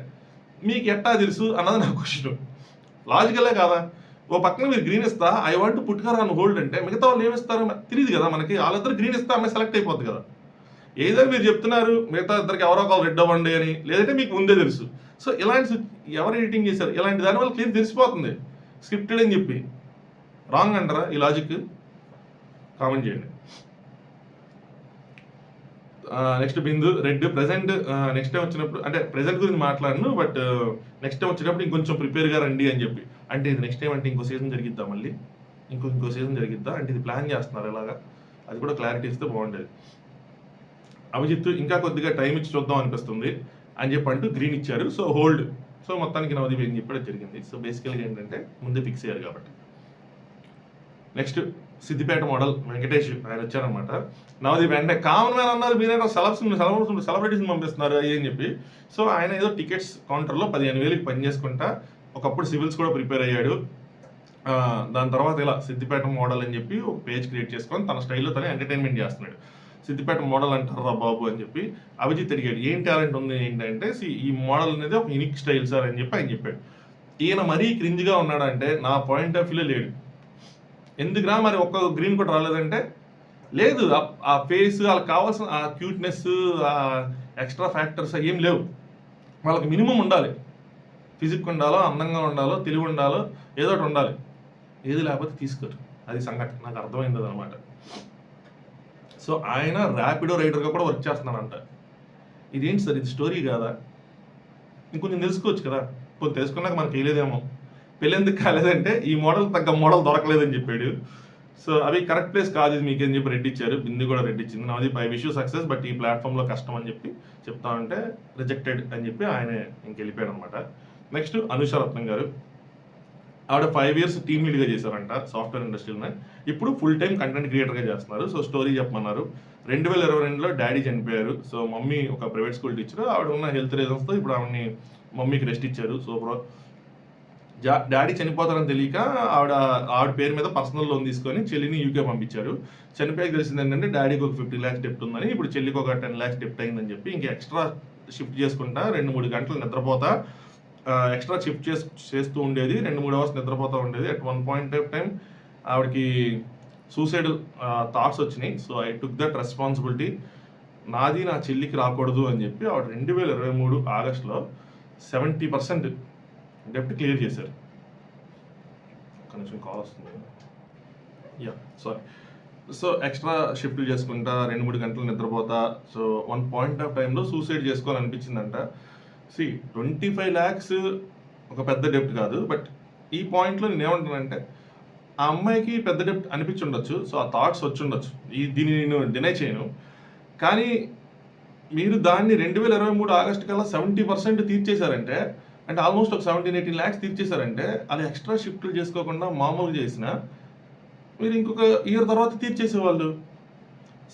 మీకు ఎట్టా తెలుసు అన్నది నా క్వశ్చన్. లాజికలే కాదా? ఓ పక్కన మీరు గ్రీన్ ఇస్తా I want put her on hold అంటే మిగతా వాళ్ళు ఏమిస్తారో తెలియదు కదా మనకి. వాళ్ళిద్దరు గ్రీన్ ఇస్తే అమ్మాయి సెలెక్ట్ అయిపోద్ది కదా. ఏదో మీరు చెప్తున్నారు మిగతా ఇద్దరికి ఎవరో ఒకరు రెడ్ అవ్వండి అని, లేదంటే మీకు ముందే తెలుసు. సో ఇలాంటి ఎవరు ఎడిటింగ్ చేశారు? ఇలాంటి దానివల్ల క్లియర్ తెలిసిపోతుంది స్క్రిప్టెడ్ అని చెప్పి. రాంగ్ అంటారా ఈ లాజిక్? కామెంట్ చేయండి. నెక్స్ట్ బిందు రెడ్ ప్రెసెంట్. నెక్స్ట్ టైం వచ్చినప్పుడు అంటే ప్రెసెంట్ గురించి మాట్లాడను, బట్ నెక్స్ట్ టైం వచ్చినప్పుడు ఇంకొంచెం ప్రిపేర్గా రండి అని చెప్పి. అంటే ఇది నెక్స్ట్ టైం అంటే ఇంకో సీజన్ జరిగిద్దా? మళ్ళీ ఇంకో సీజన్ జరిగిద్దా? అంటే ఇది ప్లాన్ చేస్తున్నారు ఎలాగా? అది కూడా క్లారిటీ ఇస్తే బాగుండేది. అభిజిత్ ఇంకా కొద్దిగా టైం ఇచ్చి చూద్దాం అనిపిస్తుంది అని చెప్పి అంటూ గ్రీన్ ఇచ్చారు. So hold. సో మొత్తానికి నవదీప్ ఏం చెప్పడం జరిగింది. సో బేసికల్గా ఏంటంటే ముందే ఫిక్స్ అయ్యారు కాబట్టి. నెక్స్ట్ సిద్దిపేట మోడల్ వెంకటేష్ ఆయన వచ్చారనమాట. నవదీప్ అంటే కామన్ మ్యాన్ అన్నారు, మీరైనా సెలబ్రిటీస్ని పంపిస్తున్నారు అయ్యి అని చెప్పి. సో ఆయన ఏదో టికెట్స్ కౌంటర్లో 15,000కి పని చేసుకుంటా ఒకప్పుడు సివిల్స్ కూడా ప్రిపేర్ అయ్యాడు. దాని తర్వాత ఇలా సిద్దిపేట మోడల్ అని చెప్పి ఒక పేజ్ క్రియేట్ చేసుకొని తన స్టైల్లో తనే ఎంటర్టైన్మెంట్ చేస్తున్నాడు. సిద్దిపేట మోడల్ అంటారా బాబు అని చెప్పి అభిజిత్ అడిగాడు. ఏం టాలెంట్ ఉంది ఏంటంటే ఈ మోడల్ అనేది ఒక యూనిక్ స్టైల్ సార్ అని చెప్పి ఆయన చెప్పాడు. ఈయన మరీ క్రింజ్గా ఉన్నాడంటే నా పాయింట్ ఆఫ్ వ్యూలో లేడు. ఎందుకురా మరి ఒక్క గ్రీన్ కూడా రాలేదంటే లేదు. ఆ ఫేస్ వాళ్ళకి కావాల్సిన ఆ క్యూట్నెస్, ఆ ఎక్స్ట్రా ఫ్యాక్టర్స్ ఏం లేవు. వాళ్ళకి మినిమం ఉండాలి. ఫిజిక్ ఉండాలో, అందంగా ఉండాలో, తెలివి ఉండాలో, ఏదో ఒకటి ఉండాలి. ఏది లేకపోతే తీసుకోరు. అది సంగతి. నాకు అర్థమైంది అనమాట. సో ఆయన ర్యాపిడో రైడర్గా కూడా వర్క్ చేస్తున్నారంట. ఇదేంటి సార్, ఇది స్టోరీ కాదా? ఇంకొంచెం తెలుసుకోవచ్చు కదా. కొంచెం తెలుసుకున్నాక మనకి వేయలేదేమో. పెళ్ళి ఎందుకు కాలేదంటే ఈ మోడల్ తగ్గ మోడల్ దొరకలేదని చెప్పాడు. సో అవి కరెక్ట్ ప్లేస్ కాదు ఇది మీకేం చెప్పి రెడ్ ఇచ్చారు. బిందు కూడా రెడ్ ఇచ్చింది. నాది I wish you success, but ఈ ప్లాట్ఫామ్లో కష్టం అని చెప్పి చెప్తా ఉంటే రిజెక్టెడ్ అని చెప్పి ఆయన ఇంకెళ్ళిపోయాడు అనమాట. నెక్స్ట్ అనుష రత్నం గారు. ఆవిడ 5 years టీమ్ లీడ్గా చేశారంట సాఫ్ట్వేర్ ఇండస్ట్రీలోనే. ఇప్పుడు ఫుల్ టైం కంటెంట్ క్రియేటర్గా చేస్తున్నారు. సో స్టోరీ చెప్పమన్నారు. 2022లో డాడీ చనిపోయారు. సో మమ్మీ ఒక ప్రైవేట్ స్కూల్ టీచర్. ఆవిడ ఉన్న హెల్త్ రీజన్స్తో ఇప్పుడు ఆవిడని మమ్మీకి రెస్ట్ ఇచ్చారు. సో డాడీ చనిపోతారని తెలియక ఆవిడ పేరు మీద పర్సనల్ లోన్ తీసుకొని చెల్లిని యూకే పంపించారు. చనిపోయి తెలిసింది ఏంటంటే డాడీకి ఒక 50 lakhs డెప్ట్ ఉందని, ఇప్పుడు చెల్లికి ఒక 10 lakhs డెప్ట్ అయిందని చెప్పి ఇంకా ఎక్స్ట్రా షిఫ్ట్ చేసుకుంటా 2-3 గంటలు నిద్రపోతా ఎక్స్ట్రా షిఫ్ట్ చేస్తూ ఉండేది. 2-3 hours నిద్రపోతూ ఉండేది. At one point of time ఆవిడకి సూసైడ్ థాట్స్ వచ్చినాయి. So I took that responsibility. నాది నా చెల్లికి రాకూడదు అని చెప్పి ఆవిడ 2023 ఆగస్టులో 70% డెప్ట్ క్లియర్ చేశారు. కొంచెం కాల్ వస్తుంది. సారీ. సో ఎక్స్ట్రా షిఫ్ట్లు చేసుకుంటా 2-3 గంటలు నిద్రపోతా సో వన్ పాయింట్ ఆఫ్ టైంలో సూసైడ్ చేసుకోవాలనిపించిందంట. 25 lakhs ఒక పెద్ద డెప్ట్ కాదు. బట్ ఈ పాయింట్లో నేను ఏమంటానంటే ఆ అమ్మాయికి పెద్ద డెప్ట్ అనిపించి ఉండొచ్చు. సో ఆ థాట్స్ వచ్చి ఉండొచ్చు. దీన్ని నేను డినై చేయను. కానీ మీరు దాన్ని 2023 ఆగస్టు కల్లా 70% తీర్చేశారంటే, అంటే ఆల్మోస్ట్ ఒక 17-18 lakhs తీర్చేశారంటే, అది ఎక్స్ట్రా షిఫ్ట్లు చేసుకోకుండా మామూలుగా చేసిన మీరు ఇంకొక ఇయర్ తర్వాత తీర్చేసేవాళ్ళు.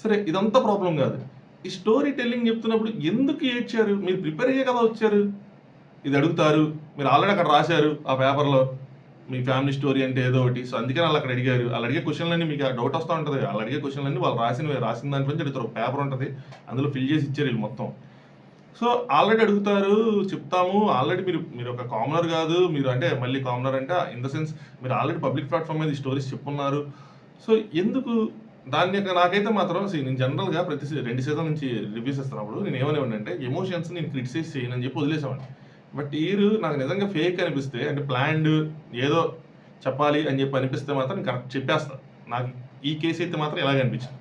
సరే ఇదంతా ప్రాబ్లం కాదు. ఈ స్టోరీ టెల్లింగ్ చెప్తున్నప్పుడు ఎందుకు ఏడ్చారు? మీరు ప్రిపేర్ అయ్యే కదా వచ్చారు. ఇది అడుగుతారు. మీరు ఆల్రెడీ అక్కడ రాశారు ఆ పేపర్లో మీ ఫ్యామిలీ స్టోరీ అంటే ఏదో ఒకటి. సో అందుకని వాళ్ళు అక్కడ అడిగారు. వాళ్ళు అడిగే క్వశ్చన్లన్నీ మీకు డౌట్ వస్తూ ఉంటుంది. వాళ్ళు అడిగే క్వశ్చన్లన్నీ వాళ్ళు రాసిన దాంట్లో నుంచి అడుగుతారు. ఒక పేపర్ ఉంటుంది, అందులో ఫిల్ చేసి ఇచ్చారు వీళ్ళు మొత్తం. సో ఆల్రెడీ అడుగుతారు, చెప్తాము. ఆల్రెడీ మీరు ఒక కామనర్ కాదు. మీరు అంటే మళ్ళీ కామనర్ అంటే ఇన్ ద సెన్స్ మీరు ఆల్రెడీ పబ్లిక్ ప్లాట్ఫామ్ మీద ఈ స్టోరీస్ చెప్పున్నారు. సో ఎందుకు దాన్ని నాకైతే మాత్రం నేను జనరల్గా ప్రతి 2 seasons నుంచి రివ్యూస్ ఇస్తున్నప్పుడు నేను ఏమనేవాడిని అంటే ఎమోషన్స్ నేను క్రిటిసైజ్ చేయను అని చెప్పి వదిలేసేవాడిని. బట్ నాకు నిజంగా ఫేక్ అనిపిస్తే అంటే ప్లాన్డ్ ఏదో చెప్పాలి అని చెప్పి అనిపిస్తే మాత్రం నేను కరెక్ట్ చెప్పేస్తాను. నాకు ఈ కేసు అయితే మాత్రం ఎలాగ అనిపించింది,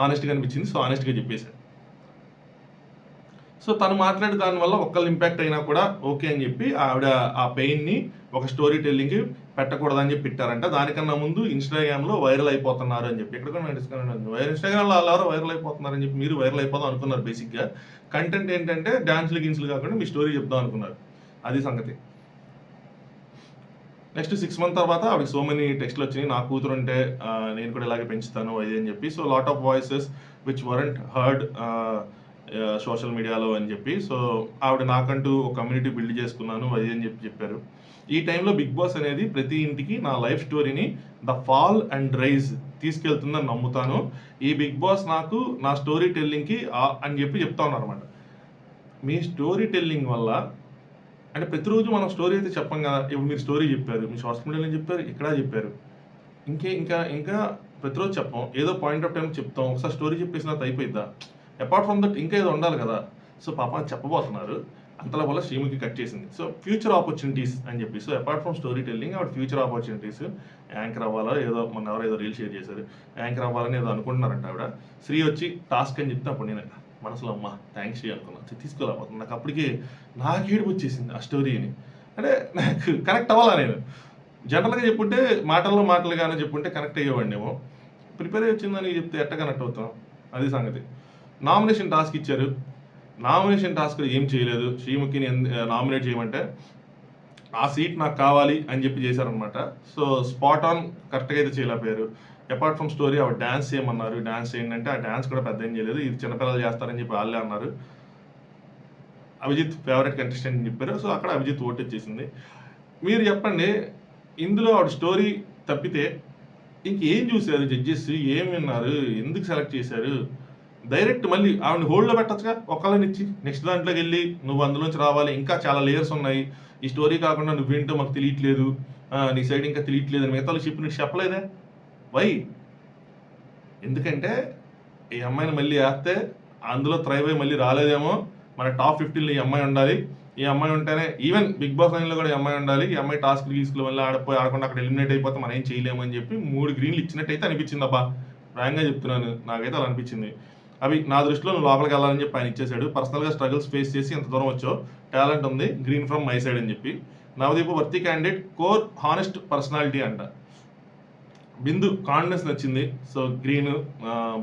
ఆనెస్ట్గా అనిపించింది. సో ఆనెస్ట్గా చెప్పేశాను. సో సో తను మాట్లాడే దానివల్ల ఒక్కళ్ళు ఇంపాక్ట్ అయినా కూడా ఓకే అని చెప్పి ఆవిడ ఆ పెయిన్ని ఒక స్టోరీ టెల్లింగ్కి పెట్టకూడదని చెప్పి పెట్టారంట. దానికన్నా ముందు ఇన్స్టాగ్రామ్లో వైరల్ అయిపోతున్నారు అని చెప్పి ఎక్కడ కూడా ఇన్స్టాగ్రామ్లో వాళ్ళు వైరల్ అయిపోతున్నారని చెప్పి మీరు వైరల్ అయిపోదాం అనుకున్నారు. బేసిక్గా కంటెంట్ ఏంటంటే డాన్స్లు గిన్స్లు కాకుండా మీ స్టోరీ చెప్దాం అనుకున్నారు. అది సంగతి. నెక్స్ట్ 6 మంత్ తర్వాత ఆవిడకి సో మెనీ టెక్స్ట్లు వచ్చినాయి. నా కూతురు ఉంటే నేను కూడా ఇలాగే పెంచుతాను అది అని చెప్పి. So lot of voices which weren't heard social మీడియాలో అని చెప్పి. సో ఆవిడ నాకంటూ ఒక కమ్యూనిటీ బిల్డ్ చేసుకున్నాను అది అని చెప్పి చెప్పారు. ఈ టైంలో బిగ్ బాస్ అనేది ప్రతి ఇంటికి నా లైఫ్ స్టోరీని ద ఫాల్ అండ్ రైజ్ తీసుకెళ్తుందని నమ్ముతాను. ఈ బిగ్ బాస్ నాకు నా స్టోరీ టెల్లింగ్కి అని చెప్పి చెప్తా ఉన్నారు అనమాట. మీ స్టోరీ టెల్లింగ్ వల్ల అంటే ప్రతిరోజు మనం స్టోరీ అయితే చెప్పం కదా. ఇప్పుడు మీరు స్టోరీ చెప్పారు, మీ సోషల్ మీడియాలో చెప్పారు, ఇక్కడ చెప్పారు, ఇంకా ప్రతిరోజు చెప్పం. ఏదో పాయింట్ ఆఫ్ టైం చెప్తాం, ఒకసారి స్టోరీ చెప్పేసినంత అయిపోయిద్దా? అపార్ట్ ఫ్రమ్ దట్ ఇంకా ఏదో ఉండాలి కదా. సో పాప చెప్పబోతున్నారు, అంతలో వల్ల శ్రీముఖి కట్ చేసింది. సో ఫ్యూచర్ ఆపర్చునిటీస్ అని చెప్పి. So apart from story telling ఆవిడ ఫ్యూచర్ ఆపర్చునిటీస్ యాంకర్ అవ్వాలో ఏదో ఎవరో ఏదో రీల్ షేర్ చేశారు, యాంకర్ అవ్వాలని ఏదో అనుకుంటున్నారంట ఆవిడ. శ్రీ వచ్చి టాస్క్ అని చెప్తే అప్పుడు నేను మనసులో అమ్మ థ్యాంక్స్ శ్రీ అనుకున్నాను. తీసుకోలేకపోతున్నాను. నాకు అప్పటికి నాకు ఏడుపు వచ్చేసింది ఆ స్టోరీని. అంటే నాకు కనెక్ట్ అవ్వాలా నేను. జనరల్గా చెప్పుంటే మాటలుగానే చెప్పుంటే కనెక్ట్ అయ్యేవాడినేమో. ప్రిపేర్ అయ్యి వచ్చిందని చెప్తే ఎట్ట కనెక్ట్ అవుతాం, అది సంగతి. నామినేషన్ టాస్క్ ఇచ్చారు. నామినేషన్ టాస్క్ ఏం చేయలేదు. శ్రీముఖిని నామినేట్ చేయమంటే ఆ సీట్ నాకు కావాలి అని చెప్పి చేశారనమాట. సో స్పాట్ ఆన్ కరెక్ట్గా అయితే చేయలేకపోయారు. అపార్ట్ ఫ్రమ్ స్టోరీ ఆవిడ డ్యాన్స్ చేయమన్నారు. డ్యాన్స్ ఏంటంటే ఆ డ్యాన్స్ కూడా పెద్ద ఏం చేయలేదు, ఇది చిన్నపిల్లలు చేస్తారని చెప్పి వాళ్ళే అన్నారు. అభిజిత్ ఫేవరెట్ కంటెస్టెంట్ అని చెప్పారు. సో అక్కడ అభిజిత్ ఓట్ వచ్చేసింది. మీరు చెప్పండి, ఇందులో ఆవిడ స్టోరీ తప్పితే ఇంకేం చూశారు జడ్జెస్? ఏం విన్నారు? ఎందుకు సెలెక్ట్ చేశారు? డైరెక్ట్ మళ్ళీ ఆవిడని హోల్డ్లో పెట్టచ్చుగా ఒకళ్ళనిచ్చి. నెక్స్ట్ దాంట్లోకి వెళ్ళి నువ్వు అందులోంచి రావాలి, ఇంకా చాలా లేయర్స్ ఉన్నాయి, ఈ స్టోరీ కాకుండా నువ్వేంటో మాకు తెలియట్లేదు, నీ సైడ్ ఇంకా తెలియట్లేదు అని మిగతా షిప్ నీకు చెప్పలేదే. వై? ఎందుకంటే ఈ అమ్మాయిని మళ్ళీ వేస్తే అందులో థ్రైవ్ అయ్యి మళ్ళీ రాలేదేమో, మన టాప్ 15లో ఈ అమ్మాయి ఉండాలి, ఈ అమ్మాయి ఉంటేనే ఈవెన్ బిగ్ బాస్ లైన్లో కూడా ఈ అమ్మాయి ఉండాలి, ఈ అమ్మాయి టాస్క్ గీస్కులు మళ్ళీ ఆడకుండా అక్కడ ఎలిమినేట్ అయిపోతే మనం ఏం చేయలేము అని చెప్పి 3 గ్రీన్లు ఇచ్చినట్టయితే అనిపించింది. అబ్బా ప్రాంక్గా చెప్తున్నాను, నాకైతే అలా అనిపించింది. అవి నా దృష్టిలో నువ్వు లోపలికి వెళ్ళాలని చెప్పి ఆయన ఇచ్చేసాడు. పర్సనల్గా స్ట్రగుల్స్ ఫేస్ చేసి ఎంత దూరం వచ్చో, టాలెంట్ ఉంది, గ్రీన్ ఫ్రమ్ మై సైడ్ అని చెప్పి. Navdeep worthy candidate, core honest personality అంట. బిందు కాన్ఫిడెన్స్ నచ్చింది, సో గ్రీన్,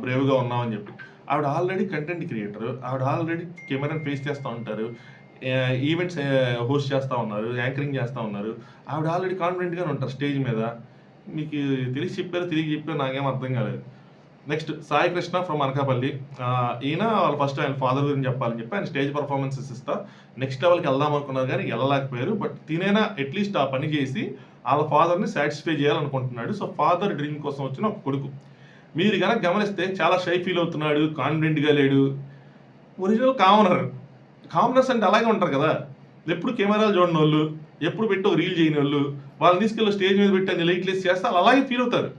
బ్రేవ్గా ఉన్నామని చెప్పి. ఆవిడ ఆల్రెడీ కంటెంట్ క్రియేటర్, ఆవిడ ఆల్రెడీ కెమెరాని ఫేస్ చేస్తూ ఉంటారు, ఈవెంట్స్ హోస్ట్ చేస్తూ ఉన్నారు, యాంకరింగ్ చేస్తూ ఉన్నారు. ఆవిడ ఆల్రెడీ కాన్ఫిడెంట్గానే ఉంటారు స్టేజ్ మీద. మీకు తెలిసి చెప్పారు, తిరిగి చెప్పారు, నాకేం అర్థం కాలేదు. Next Sai Krishna from Anakapalli. ఈయన వాళ్ళు ఫస్ట్ ఆయన ఫాదర్ గురించి చెప్పాలని చెప్పి ఆయన స్టేజ్ పర్ఫార్మెన్సెస్ ఇస్తా నెక్స్ట్ లెవెల్కి వెళ్దాం అనుకున్నారు, కానీ వెళ్ళలేకపోయారు. బట్ తినైనా అట్లీస్ట్ ఆ పని చేసి వాళ్ళ ఫాదర్ని సాటిస్ఫై చేయాలనుకుంటున్నాడు. సో ఫాదర్ డ్రీమ్ కోసం వచ్చిన ఒక కొడుకు. మీరు కనుక గమనిస్తే చాలా షై ఫీల్ అవుతున్నాడు, కాన్ఫిడెంట్గా లేడు. ఒరిజినల్ కామనర్స్ అంటే అలాగే ఉంటారు కదా. ఎప్పుడు కెమెరాలు చూడని వాళ్ళు, ఎప్పుడు పెట్టి ఒక రీల్ చేయని వాళ్ళు, వాళ్ళని తీసుకెళ్ళి స్టేజ్ మీద పెట్టి అన్ని లైట్ లేసి చేస్తే వాళ్ళు అలాగే ఫీల్ అవుతారు.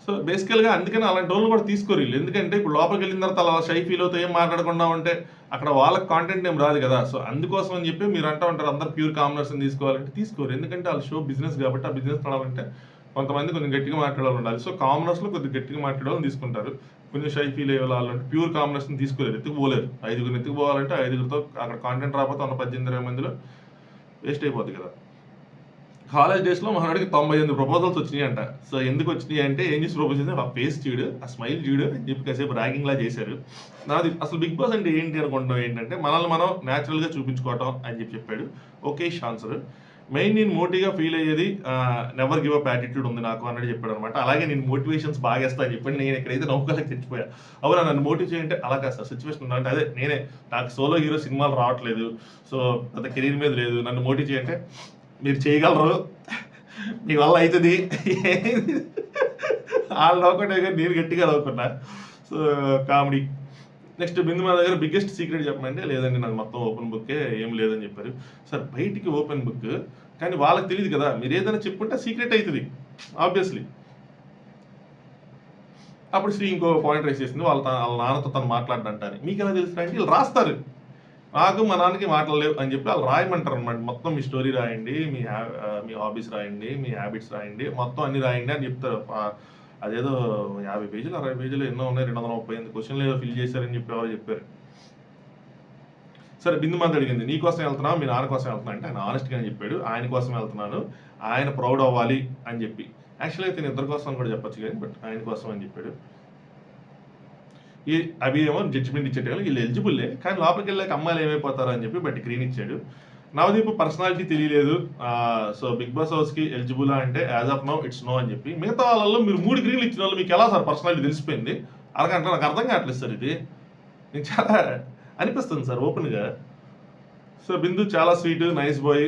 సో బేసికల్గా అందుకని అలాంటి వాళ్ళు కూడా తీసుకోరు. ఎందుకంటే ఇప్పుడు లోపలికి వెళ్ళిన తర్వాత అలా షై ఫీల్ అవుతాయి, ఏం మాట్లాడకుండా ఉంటే అక్కడ వాళ్ళకి కాంటెంట్ ఏం రాదు కదా. సో అందుకోసం అని చెప్పి మీరు అంటూ ఉంటారు అందరు ప్యూర్ కామనర్స్ని తీసుకోవాలంటే తీసుకోరు. ఎందుకంటే వాళ్ళ షో బిజినెస్ కాబట్టి ఆ బిజినెస్ నడాలంటే కొంతమంది కొంచెం గట్టిగా మాట్లాడాలి ఉండాలి. సో కామనర్స్లో కొద్దిగా గట్టిగా మాట్లాడాలని తీసుకుంటారు. కొంచెం షై ఫీల్ అయ్యే వాళ్ళు అంటే ప్యూర్ కామనర్స్ని తీసుకోలేరు, ఎత్తుకుపోలేరు. 5గురిని ఎత్తుకుపోవాలంటే 5గురితో అక్కడ కాంటెంట్ రాకపోతే ఉన్న 18-20 మందిలో వేస్ట్ అయిపోద్ది కదా. కాలేజ్ డేస్లో మహాడికి 98 ప్రపోజల్స్ వచ్చినాయి అంట. సో ఎందుకు వచ్చినాయి అంటే ఏం చేసి ప్రపోజ్ చేసి ఆ ఫేస్ చూడు, ఆ స్మైల్ చూడు అని చెప్పి కాసేపు ర్యాగింగ్లా చేశారు. నాది అసలు బిగ్ బాస్ అంటే ఏంటి అనుకుంటాం ఏంటంటే మనల్ని మనం న్యాచురల్గా చూపించుకోవటం అని చెప్పి చెప్పాడు. Okay answer. మెయిన్ నేను మోటివ్గా ఫీల్ అయ్యేది నెవర్ గివ్ అప్ యాటిట్యూడ్ ఉంది నాకు అన్నట్టు చెప్పాడు అనమాట. అలాగే నేను మోటివేషన్స్ బాగా వేస్తా అని చెప్పండి. నేను ఎక్కడైతే నౌకలకు తెచ్చిపోయా, అవునా నన్ను మోటివ్ చేయంటే అలా కాదు సార్, సిచ్యువేషన్ అంటే అదే నేనే, నాకు సోలో హీరో సినిమాలు రావట్లేదు, సో అంత కెరీర్ మీద లేదు, నన్ను మోటివ్ చేయంటే మీరు చేయగలరు, మీ వల్ల అవుతుంది వాళ్ళు నవ్వుకుంటే నేను గట్టిగా నవ్వుకున్నా. So comedy. నెక్స్ట్ బిందు మా దగ్గర బిగ్గెస్ట్ సీక్రెట్ చెప్పమంటే లేదండి నాకు మొత్తం ఓపెన్ బుక్కే, ఏం లేదని చెప్పారు. సార్ బయటికి ఓపెన్ బుక్, కానీ వాళ్ళకి తెలియదు కదా. మీరు ఏదైనా చెప్పుకుంటే సీక్రెట్ అవుతుంది ఆబ్వియస్లీ. అప్పుడు శ్రీ ఇంకో పాయింట్ రైస్ చేసింది, వాళ్ళ నాన్నతో తను మాట్లాడంటారు. మీకు ఎలా తెలుస్తారంటే వీళ్ళు రాస్తారు, నాకు మా నాన్నకి మాట్లాడలేవు అని చెప్పి వాళ్ళు రాయమంటారు అనమాట. మొత్తం మీ స్టోరీ రాయండి, మీ హాబీస్ రాయండి, మీ హ్యాబిట్స్ రాయండి, మొత్తం అన్ని రాయండి అని చెప్తారు అదేదో 50 పేజీలు 60 పేజీలు ఎన్నో ఉన్నాయి, 238 క్వశ్చన్లు ఏదో ఫిల్ చేశారని చెప్పి ఎవరో చెప్పారు. సరే బిందు మంది అడిగింది, నీ కోసం వెళ్తున్నావు మీ నాన్న కోసం వెళ్తున్నా అంటే ఆయన ఆనెస్ట్గానే చెప్పాడు, ఆయన కోసం వెళ్తున్నాను, ఆయన ప్రౌడ్ అవ్వాలి అని చెప్పి. యాక్చువల్గా అయితే నేను ఇద్దరి కోసం అని కూడా చెప్పొచ్చు కానీ బట్ ఆయన కోసం అని చెప్పాడు. ఈ అవి ఏమో జడ్జిమెంట్ ఇచ్చేటప్పుడు వీళ్ళు ఎలిజిబుల్లే, కానీ లోపలికి వెళ్ళాక అమ్మాయిలు ఏమైపోతారు అని చెప్పి బట్ గ్రీన్ ఇచ్చాడు. నవదీప్ పర్సనాలిటీ తెలియలేదు, సో బిగ్ బాస్ హౌస్కి ఎలిజిబుల్ అంటే as of now it's no అని చెప్పి. మిగతా వాళ్ళలో మీరు 3 గ్రీన్లు ఇచ్చిన వాళ్ళు మీకు ఎలా సార్ పర్సనాలిటీ తెలిసిపోయింది అరగంట? నాకు అర్థం కావట్లేదు సార్, ఇది నేను చాలా అనిపిస్తుంది సార్ ఓపెన్గా. సో బిందు చాలా స్వీట్ నైస్ బాయ్,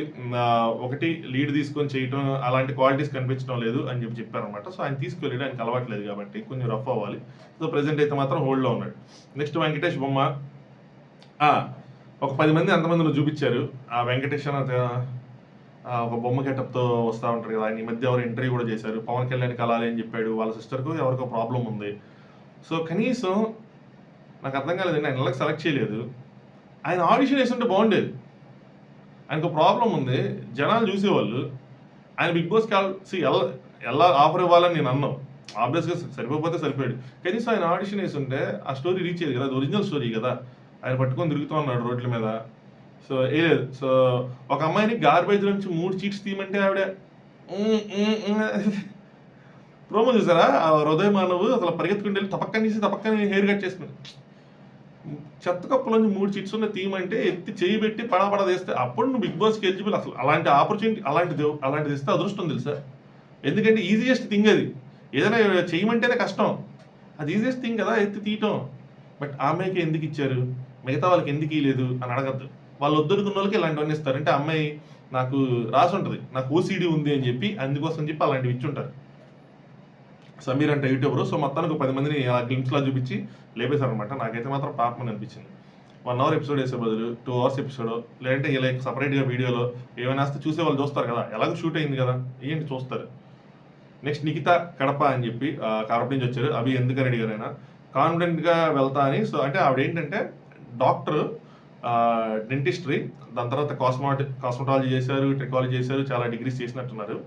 ఒకటి లీడ్ తీసుకొని చేయటం అలాంటి క్వాలిటీస్ కనిపించడం లేదు అని చెప్పి చెప్పారనమాట. సో ఆయన తీసుకెళ్ళాడు, ఆయనకి అలవాట్లేదు కాబట్టి కొంచెం రఫ్ అవ్వాలి. సో ప్రెసెంట్ అయితే మాత్రం హోల్డ్లో ఉన్నాడు. నెక్స్ట్ వెంకటేష్ బొమ్మ, ఒక 10 మంది ఎంతమంది నువ్వు చూపించారు. ఆ వెంకటేష్ అన్న ఒక బొమ్మ గెటప్తో వస్తూ ఉంటారు కదా, ఆయన ఈ మధ్య ఎవరు ఇంటర్వ్యూ కూడా చేశారు, పవన్ కళ్యాణ్ కలాలి అని చెప్పాడు, వాళ్ళ సిస్టర్కు ఎవరికో ప్రాబ్లం ఉంది. సో కనీసం నాకు అర్థం కాలేదండి, ఆయన నెలకు సెలెక్ట్ చేయలేదు. ఆయన ఆడిషన్ వేస్తుంటే బాగుండేది, ఆయనకు ప్రాబ్లం ఉంది, జనాలు చూసేవాళ్ళు. ఆయన బిగ్ బాస్ కలిసి ఎలా ఆఫర్ ఇవ్వాలని నేను అన్నాను, ఆబ్వియస్గా సరిపోతే సరిపోయాడు. కనీసం ఆయన ఆడిషన్ వేసి ఉంటే ఆ స్టోరీ రీచ్ అయ్యేది కదా, అది ఒరిజినల్ స్టోరీ కదా. ఆయన పట్టుకొని తిరుగుతూ ఉన్నాడు రోడ్ల మీద. సో లేదు, సో ఒక అమ్మాయిని గార్బేజ్ నుంచి 3 చీట్స్ తీయమంటే ఆవిడ ప్రోమో చూసారా, ఆ హృదయ మానవు అసలు పరిగెత్తుకుంటే వెళ్ళి తపక్కని హెయిర్ కట్ చేసుకుని చెత్త కప్పులోంచి 3 చిట్స్ ఉన్న థీమ్ అంటే ఎత్తి చేయి పెట్టి పడబడ తీస్తే అప్పుడు నువ్వు బిగ్ బాస్కి ఎలిజిబుల్. అసలు అలాంటి ఆపర్చునిటీ అలాంటిది ఇస్తే అదృష్టం తెలుసా, ఎందుకంటే ఈజియెస్ట్ థింగ్ అది. ఏదైనా చేయమంటేనే కష్టం, అది ఈజియెస్ట్ థింగ్ కదా ఎత్తి తీయటం. బట్ ఆమెకి ఎందుకు ఇచ్చారు, మిగతా వాళ్ళకి ఎందుకు ఇవ్వలేదు అని అడగద్దు. వాళ్ళు వద్దనుకున్న వాళ్ళకి ఇలాంటివన్నీ ఇస్తారు. అంటే అమ్మాయి నాకు రాసి ఉంటుంది, నాకు ఓసీడీ ఉంది అని చెప్పి, అందుకోసం చెప్పి అలాంటివి ఇచ్చి ఉంటారు. సమీర్ అంటే యూట్యూబర్, సో మొత్తానికి 10 మందిని ఆ గ్లిమ్స్లా చూపించి లేపేశారనమాట. నాకైతే మాత్రం పాపమని అనిపించింది. 1 అవర్ ఎపిసోడ్ వేసే బదులు 2 అవర్స్ ఎపిసోడ్, లేదంటే ఇలా సపరేట్గా వీడియోలో ఏమైనా వస్తే చూసే వాళ్ళు చూస్తారు కదా, ఎలాగో షూట్ అయింది కదా ఏంటి చూస్తారు. నెక్స్ట్ నిఖిత కడప అని చెప్పి కడప నుంచి వచ్చారు. అవి ఎందుకని అడిగారు, ఆయన కాన్ఫిడెంట్గా వెళ్తా అని. సో అంటే ఆవిడ ఏంటంటే డాక్టర్, డెంటిస్ట్రీ, దాని తర్వాత కాస్మెటాలజీ చేశారు, ట్రికాలజీ చేశారు, చాలా డిగ్రీస్ చేసినట్టున్నారు.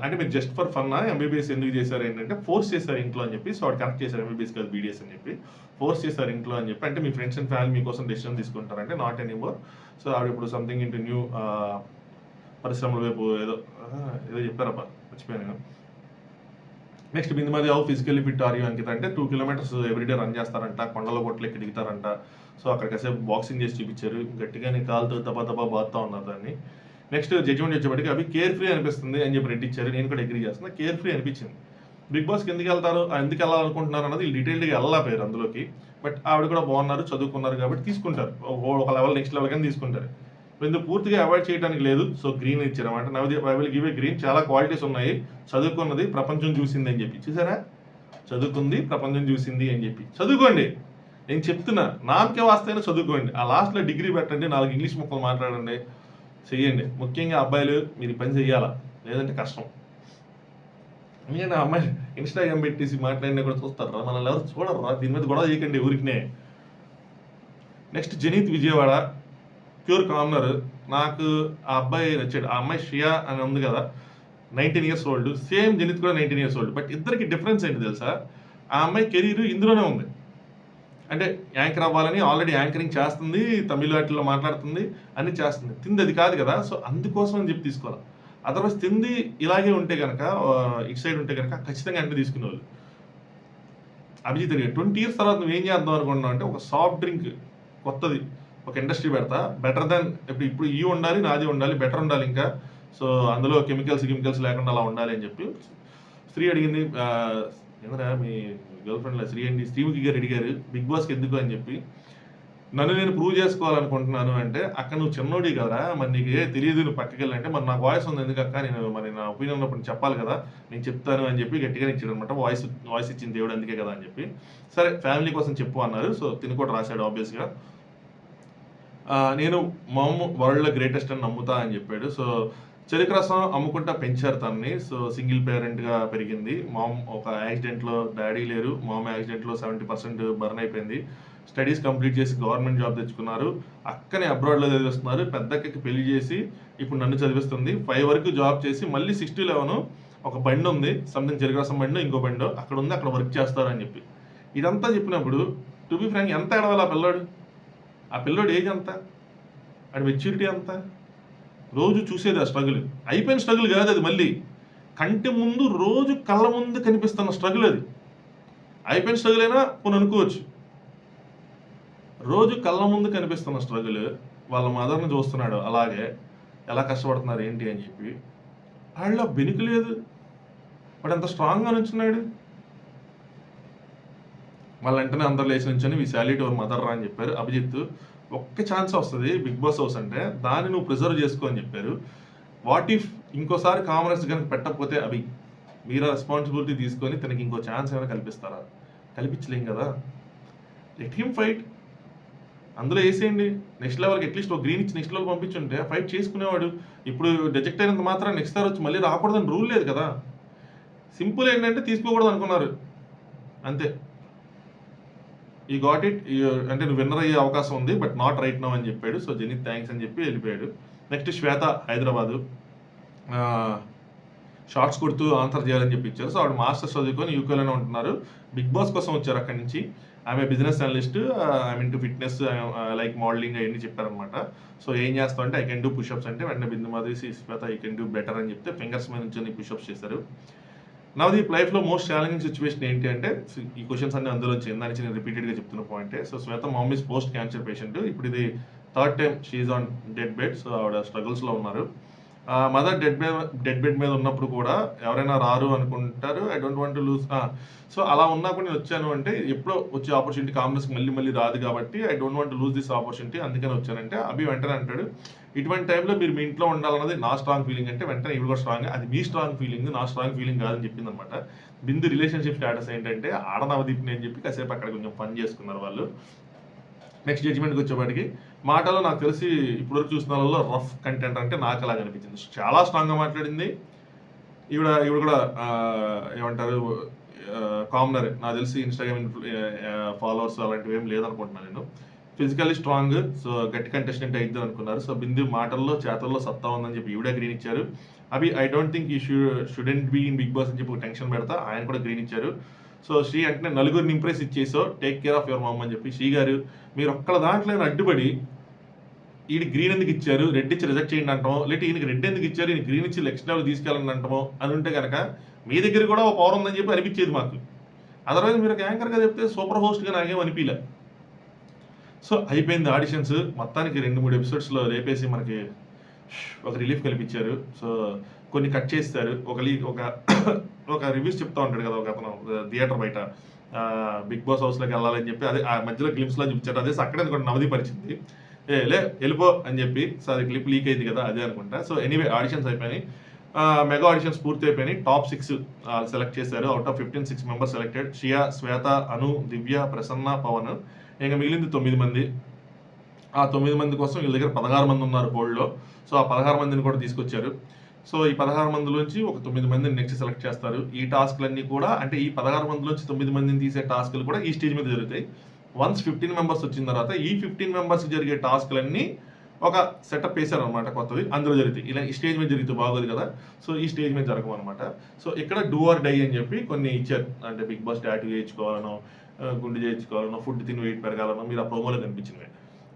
అంటే మీరు జస్ట్ ఫర్ ఫన్ ఎంబీబీఎస్ ఎందుకు చేశారు ఏంటంటే ఫోర్స్ చేశారు ఇంట్లో అని చెప్పి. సో వాడు కరెక్ట్ చేశారు, ఎంబీబీఎస్ కాదు బీడీఎస్ అని చెప్పి ఫోర్స్ చేశారు ఇంట్లో అని చెప్పి. అంటే మీ ఫ్రెండ్స్ అండ్ ఫ్యామిలీ మీకోసం డెసిషన్ తీసుకుంటారంటే నాట్ ఎనీమోర్. సో ఆవిడ ఇప్పుడు సంథింగ్ ఇంటూ న్యూ పరిశ్రమల వైపు ఏదో చెప్పారప్ప, మర్చిపోయాను. నెక్స్ట్ బిందుమది how physically fit are you Ankita అంటే 2 కిలోమీటర్స్ ఎవ్రీడే రన్ చేస్తారంట, కొండల కొట్లెక్కి దిగుతారంట. సో అక్కడ కాసేపు బాక్సింగ్ చేసి చూపించారు, గట్టిగానే కాలుతో దబా బాగుతూ ఉన్నారు దాన్ని. నెక్స్ట్ జడ్జిమెంట్ వచ్చేప్పటికి అవి కేర్ ఫ్రీ అనిపిస్తుంది అని చెప్పి రెడ్డి ఇచ్చారు, నేను కూడా అగ్రీ చేస్తున్నా. కేర్ ఫ్రీ అనిపించింది. బిగ్ బాస్కి ఎందుకు వెళ్తారు, ఎందుకు వెళ్ళాలనుకుంటున్నారు అన్నది డీటెయిల్డ్గా వెళ్ళలేకపోయారు అందులోకి. బట్ ఆవిడ కూడా బాగున్నారు, చదువుకున్నారు కాబట్టి తీసుకుంటారు, ఒక లెవెల్ నెక్స్ట్ లెవెల్ కానీ తీసుకుంటారు. ఎందుకు పూర్తిగా అవాయిడ్ చేయడానికి లేదు. సో గ్రీన్ ఇచ్చారు అన్నమాట. Navdeep I will give a green, చాలా క్వాలిటీస్ ఉన్నాయి, చదువుకున్నది ప్రపంచం చూసింది అని చెప్పి. చూసారా, చదువుకుంది ప్రపంచం చూసింది అని చెప్పి. చదువుకోండి, నేను చెప్తున్నా, నామకే వాస్తైనా చదువుకోండి. ఆ లాస్ట్లో డిగ్రీ పెట్టండి, 4 ఇంగ్లీష్ ముక్కలు మాట్లాడండి, చెయ్యండి. ముఖ్యంగా అబ్బాయిలు మీరు పని చెయ్యాలా, లేదంటే కష్టం. ఎందుకంటే అమ్మాయి ఇన్స్టాగ్రామ్ పెట్టేసి మాట్లాడినా కూడా చూస్తారా, మనల్ని ఎవరు చూడరా, దీని మీద గొడవ చేయకండి ఊరికినే. Next Janeeth Vijayawada, pure commoner. నాకు ఆ అబ్బాయి నచ్చాడు. ఆ అమ్మాయి శ్రియా అని ఉంది కదా, 19 ఇయర్స్ ఓల్డ్, సేమ్ జనీత్ కూడా 19 ఇయర్స్ ఓల్డ్. బట్ ఇద్దరికి డిఫరెన్స్ ఏంటి తెలుసా, ఆ అమ్మాయి కెరీర్ ఇందులోనే ఉంది. అంటే యాంకర్ అవ్వాలని ఆల్రెడీ యాంకరింగ్ చేస్తుంది, తమిళ వాటిలో మాట్లాడుతుంది, అన్ని చేస్తుంది. తింది అది కాదు కదా, సో అందుకోసం అని చెప్పి తీసుకోవాలి. అదర్వైజ్ తింది ఇలాగే ఉంటే కనుక, ఇటు సైడ్ ఉంటే కనుక ఖచ్చితంగా అన్ని తీసుకునేవాళ్ళు. అభిజిత్ 20 ఇయర్స్ తర్వాత నువ్వు ఏం చేద్దాం అనుకుంటున్నావు అంటే, ఒక సాఫ్ట్ డ్రింక్ కొత్తది ఒక ఇండస్ట్రీ పెడతా, బెటర్ దాన్ ఇప్పుడు ఈ ఉండాలి, నాది ఉండాలి, బెటర్ ఉండాలి ఇంకా. సో అందులో కెమికల్స్ లేకుండా అలా ఉండాలి అని చెప్పి. స్త్రీ అడిగింది, ఏంద్రా మీ గర్ల్ ఫ్రెండ్ శ్రీ అండి, శ్రీముఖి గారు అడిగారు బిగ్ బాస్కి ఎందుకు అని చెప్పి. నన్ను నేను ప్రూవ్ చేసుకోవాలనుకుంటున్నాను అంటే, అక్క నువ్వు చిన్నోడి కదరా, మరి నీకు తెలియదు, నువ్వు పక్కకి వెళ్ళంటే, మరి నాకు వాయిస్ ఉంది ఎందుకు అక్క, నేను మరి నా ఒపీనియన్ ఉన్నప్పుడు చెప్పాలి కదా, నేను చెప్తాను అని చెప్పి గట్టిగా ఇచ్చాడు అనమాట. వాయిస్ ఇచ్చింది దేవుడు అందుకే కదా అని చెప్పి. సరే ఫ్యామిలీ కోసం చెప్పు అన్నారు. సో తిని కూడా రాశాడు ఆబ్వియస్గా. నేను మామ్ వరల్డ్లో గ్రేటెస్ట్ అని నమ్ముతా అని చెప్పాడు. సో చెరుకు రసం అమ్ముకుంటా పెంచారు తనని. సో సింగిల్ పేరెంట్గా పెరిగింది. మామ్ ఒక యాక్సిడెంట్లో, డాడీ లేరు, మామ్ యాక్సిడెంట్లో 70% బర్న్ అయిపోయింది. స్టడీస్ కంప్లీట్ చేసి గవర్నమెంట్ జాబ్ తెచ్చుకున్నారు. అక్కనే అబ్రాడ్లో చదివిస్తున్నారు. పెద్దక్కకి పెళ్లి చేసి ఇప్పుడు నన్ను చదివిస్తుంది. 5 వరకు జాబ్ చేసి మళ్ళీ 6 to 11 ఒక బండి ఉంది, సంథింగ్ చెరుకు బండి, ఇంకో బండి అక్కడ ఉంది, అక్కడ వర్క్ చేస్తారు అని చెప్పి. ఇదంతా చెప్పినప్పుడు టు బి ఫ్రాంక్ ఎంత ఏడవాలి ఆ పిల్లోడు ఏజ్ ఎంత, ఆడి మెచ్యూరిటీ ఎంత, రోజు చూసేది ఆ స్ట్రగుల్, అయిపోయిన స్ట్రగుల్ కాదు అది, మళ్ళీ కంటి ముందు రోజు కళ్ళ ముందు కనిపిస్తున్న స్ట్రగుల్ అది. అయిపోయిన స్ట్రగుల్ అయినా కొన్ని అనుకోవచ్చు, రోజు కళ్ళ ముందు కనిపిస్తున్న స్ట్రగుల్. వాళ్ళ మదర్ని చూస్తున్నాడు అలాగే ఎలా కష్టపడుతున్నారు ఏంటి అని చెప్పి. వాళ్ళ బెనుకు లేదు, వాడు ఎంత స్ట్రాంగ్గా నుంచున్నాడు. వాళ్ళ వెంటనే అందరు లేచి నుంచొని మీ శాలిటీ ఎవరు మదర్ రా అని చెప్పారు. అభిజిత్ ఒక్క ఛాన్స్ వస్తుంది బిగ్ బాస్ హౌస్ అంటే, దాన్ని నువ్వు ప్రిజర్వ్ చేసుకో అని చెప్పారు. వాట్ ఇఫ్ ఇంకోసారి కామనర్స్ కనుక పెట్టకపోతే అభి మీరు రెస్పాన్సిబిలిటీ తీసుకొని తనకి ఇంకో ఛాన్స్ ఏమైనా కల్పిస్తారా? కల్పించలేం కదా. లెట్ హిమ్ ఫైట్, అందులో వేసేయండి. నెక్స్ట్ లెవెల్కి అట్లీస్ట్ ఒక గ్రీన్ ఇచ్చి నెక్స్ట్ లెవెల్ పంపించుంటే ఫైట్ చేసుకునేవాడు. ఇప్పుడు రిజెక్ట్ అయినంత మాత్రం నెక్స్ట్ సార్ వచ్చి మళ్ళీ రాకూడదని రూల్ లేదు కదా. సింపుల్ ఏంటంటే తీసుకోకూడదు అనుకున్నారు అంతే. ఈ గాట్ ఇట్, అంటే నువ్వు విన్నర్ అయ్యే అవకాశం ఉంది బట్ నాట్ రైట్ నౌ అని చెప్పాడు. సో జెనిత్ థ్యాంక్స్ అని చెప్పి వెళ్ళిపోయాడు. నెక్స్ట్ శ్వేత హైదరాబాదు షార్ట్స్ కొడుతూ ఆన్సర్ చేయాలని చెప్పి ఇచ్చారు. సో ఆవిడ మాస్టర్స్ చదువుకొని యూకేలోనే ఉంటున్నారు. బిగ్ బాస్ కోసం వచ్చారు అక్కడి నుంచి. ఆమె business analyst, I mean to fitness, like modelling అవన్నీ చెప్పారనమాట. సో ఏం చేస్తావు అంటే ఐ కెన్ డూ పుషప్స్ అంటే వెంటనే బిందు మాది శ్వేత ఐ కెన్ డూ బెటర్ అని చెప్తే ఫింగర్స్ మీద నుంచి పుషప్స్ చేశారు. నవదీప్ లైఫ్లో మోస్ట్ ఛాలెంజింగ్ సిచ్యువేషన్ ఏంటి అంటే, ఈ క్వశ్చన్స్ అన్ని అందులో వచ్చింది, దాని నుంచి నేను రిపీటెడ్గా చెప్తున్న పాయింటే. So Shweta ma'am is post cancer patient. ఇప్పుడు ఇది 3rd time she's on dead bed. So ఆవిడ స్ట్రగుల్స్లో ఉన్నారు. మదర్ డెడ్ బెడ్ మీద ఉన్నప్పుడు కూడా ఎవరైనా రారు అనుకుంటారు, I don't want to lose. So అలా ఉన్నా కూడా నేను వచ్చాను అంటే ఎప్పుడో వచ్చే ఆపర్చునిటీ కాంగ్రెస్కి మళ్ళీ రాదు కాబట్టి I don't want to lose this opportunity, అందుకని వచ్చానంటే అభి వెంటనే అంటాడు ఇటువంటి టైంలో మీరు మీ ఇంట్లో ఉండాలన్నది నా స్ట్రాంగ్ ఫీలింగ్ అంటే వెంటనే ఇవి కూడా స్ట్రాంగ్, అది మీ స్ట్రాంగ్ ఫీలింగ్, నా స్ట్రాంగ్ ఫీలింగ్ కాదని చెప్పింది అనమాట. బిందు రిలేషన్షిప్ స్టేటస్ ఏంటంటే ఆడనవదీప్ని అని చెప్పి కాసేపు అక్కడ కొంచెం పని చేసుకున్నారు వాళ్ళు. నెక్స్ట్ జడ్జిమెంట్కి వచ్చేపాటికి మాటలో నాకు తెలిసి ఇప్పటివరకు చూసిన వాళ్ళలో రఫ్ కంటెంట్ అంటే నాకు అలా అనిపించింది. చాలా స్ట్రాంగ్గా మాట్లాడింది ఈవిడ కూడా ఏమంటారు కామనర్, నాకు తెలిసి ఇన్స్టాగ్రామ్ ఫాలోవర్స్ అలాంటివి ఏం లేదనుకుంటున్నాను నేను. ఫిజికల్లీ స్ట్రాంగ్, సో గట్టి కంటెస్టెంట్ అయిద్దాం అనుకున్నారు. సో బిందు మాటల్లో చేతల్లో సత్తా ఉందని చెప్పి ఈవిడ గ్రీన్ ఇచ్చారు. అవి ఐ డోంట్ థింక్ ఈ shouldn't be in Bigg Boss అని చెప్పి ఒక టెన్షన్ పెడతా ఆయన కూడా గ్రీన్ ఇచ్చారు. సో శ్రీ అంటే నలుగురిని ఇంప్రెస్ ఇచ్చేసో take care of your mum అని చెప్పి శ్రీ గారు మీరు ఒక్కళ్ళ దాంట్లో అడ్డుపడి ఈయన గ్రీన్ ఎందుకు ఇచ్చారు, రెడ్ ఇచ్చి రిజెక్ట్ చేయండి అంటామో, లేకపోతే ఈయనకి రెడ్ ఎందుకు ఇచ్చారు ఈయన గ్రీన్ ఇచ్చి నెక్స్ట్ లెవెల్ తీసుకెళ్ళండి అంటామో అని ఉంటే కనుక మీ దగ్గర కూడా ఒక పవర్ ఉందని చెప్పి అనిపించేది మాకు. అదర్వైజ్ మీరు ఒక యాంకర్గా చెప్తే సూపర్ హోస్ట్గా నాకేం అనిపించలే. సో అయిపోయింది ఆడిషన్స్, మొత్తానికి 2-3 ఎపిసోడ్స్లో లేపేసి మనకి ఒక రిలీఫ్ కల్పించారు. సో కొన్ని కట్ చేస్తారు. ఒక రివ్యూస్ చెప్తా ఉంటాడు కదా ఒక అతను థియేటర్ బయట బిగ్ బాస్ హౌస్లోకి వెళ్ళాలని చెప్పి, అదే ఆ మధ్యలో క్లిప్స్లో చూపించారు. అదే అక్కడే అనుకోండి నవదీప్ పరిచింది వెళ్ళిపో అని చెప్పి. సో అది క్లిప్ లీక్ అయింది కదా అదే అనుకుంటా. సో ఎనీవే ఆడిషన్స్ అయిపోయినాయి, మెగా ఆడిషన్స్ పూర్తి అయిపోయినాయి. టాప్ 6 సెలెక్ట్ చేశారు. Out of 15 6 members selected. Shiya, Shweta, Anu, Divya, Prasanna, Pavan. ఇంకా మిగిలింది 9 మంది. ఆ 9 మంది కోసం వీళ్ళ దగ్గర 16 మంది ఉన్నారు హోల్డ్లో. సో ఆ 16 మందిని కూడా తీసుకొచ్చారు. సో ఈ 16 మందిలోంచి ఒక 9 మందిని నెక్స్ట్ సెలెక్ట్ చేస్తారు. ఈ టాస్క్లన్నీ కూడా అంటే ఈ 16 మందిలోంచి 9 మందిని తీసే టాస్క్లు కూడా ఈ స్టేజ్ మీద జరుగుతాయి. వన్స్ 15 మెంబర్స్ వచ్చిన తర్వాత ఈ 15 మెంబర్స్ జరిగే టాస్క్లన్నీ ఒక సెటప్ వేశారు అనమాట కొత్తవి, అందులో జరుగుతాయి. ఇలా ఈ స్టేజ్ మీద జరిగితే బాగోదు కదా, సో ఈ స్టేజ్ మీద జరగము అనమాట. సో ఇక్కడ డూ ఆర్ డై అని చెప్పి కొన్ని ఇచ్చారు. అంటే బిగ్ బాస్ టాటూ చేయించుకోవాలనో, గుండు చేయించుకోవాలనో, ఫుడ్ తిని వెయిట్ పెరగాలనో, మీరు ఆ ప్రోమోలో కనిపించినవి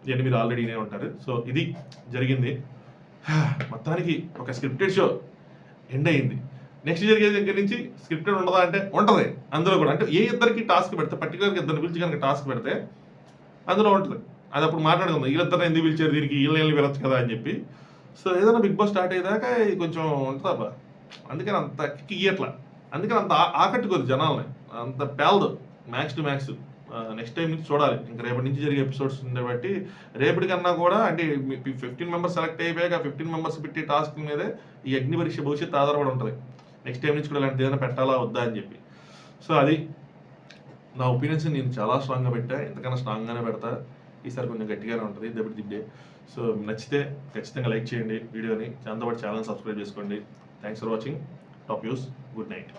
ఇవన్నీ మీరు ఆల్రెడీ వినే ఉంటారు. సో ఇది జరిగింది. మొత్తానికి ఒక స్క్రిప్టెడ్ షో ఎండ్ అయింది. నెక్స్ట్ జరిగేది దగ్గర నుంచి స్క్రిప్టెడ్ ఉండదా అంటే ఉంటుంది. అందులో కూడా అంటే ఏ ఇద్దరికి టాస్క్ పెడితే పర్టికులర్గా ఇద్దరిని పిలిచి కనుక టాస్క్ పెడితే అందులో ఉంటుంది. అది అప్పుడు మాట్లాడుకుందాం వీళ్ళిద్దరిని ఎందుకు పిలిచారు దీనికి, వీళ్ళని వెళ్ళొచ్చు కదా అని చెప్పి. సో ఏదైనా బిగ్ బాస్ స్టార్ట్ అయ్యేదాకా ఇది కొంచెం ఉంటుందా, అందుకని అంత కిక్ ఇయ్యట్లా, అందుకని అంత ఆకట్టుకోదు జనాలని, అంత పేలదు max to max. Next time నుంచి చూడాలి, ఇంకా రేపటి నుంచి జరిగే ఎపిసోడ్స్ బట్టి రేపటి కన్నా కూడా అంటే 15 మెంబర్స్ సెలెక్ట్ అయిపోయాక 15 మెంబర్స్ పెట్టి టాస్క్ మీదే ఈ అగ్ని పరీక్ష భవిష్యత్తు ఆధారపడి ఉంటుంది. నెక్స్ట్ టైం నుంచి కూడా ఇలాంటి ఏదైనా పెట్టాలా వద్దా అని చెప్పి. సో అది నా ఒపీనియన్స్. నేను చాలా స్ట్రాంగ్గా పెట్టా, ఎంతకన్నా స్ట్రాంగ్గానే పెడతా. ఈసారి కొంచెం గట్టిగానే ఉంటుంది దిబ్బే. సో నచ్చితే ఖచ్చితంగా లైక్ చేయండి వీడియోని, దాంతోపాటు ఛానల్ సబ్స్క్రైబ్ చేసుకోండి. Thanks for watching. Top use. Good night.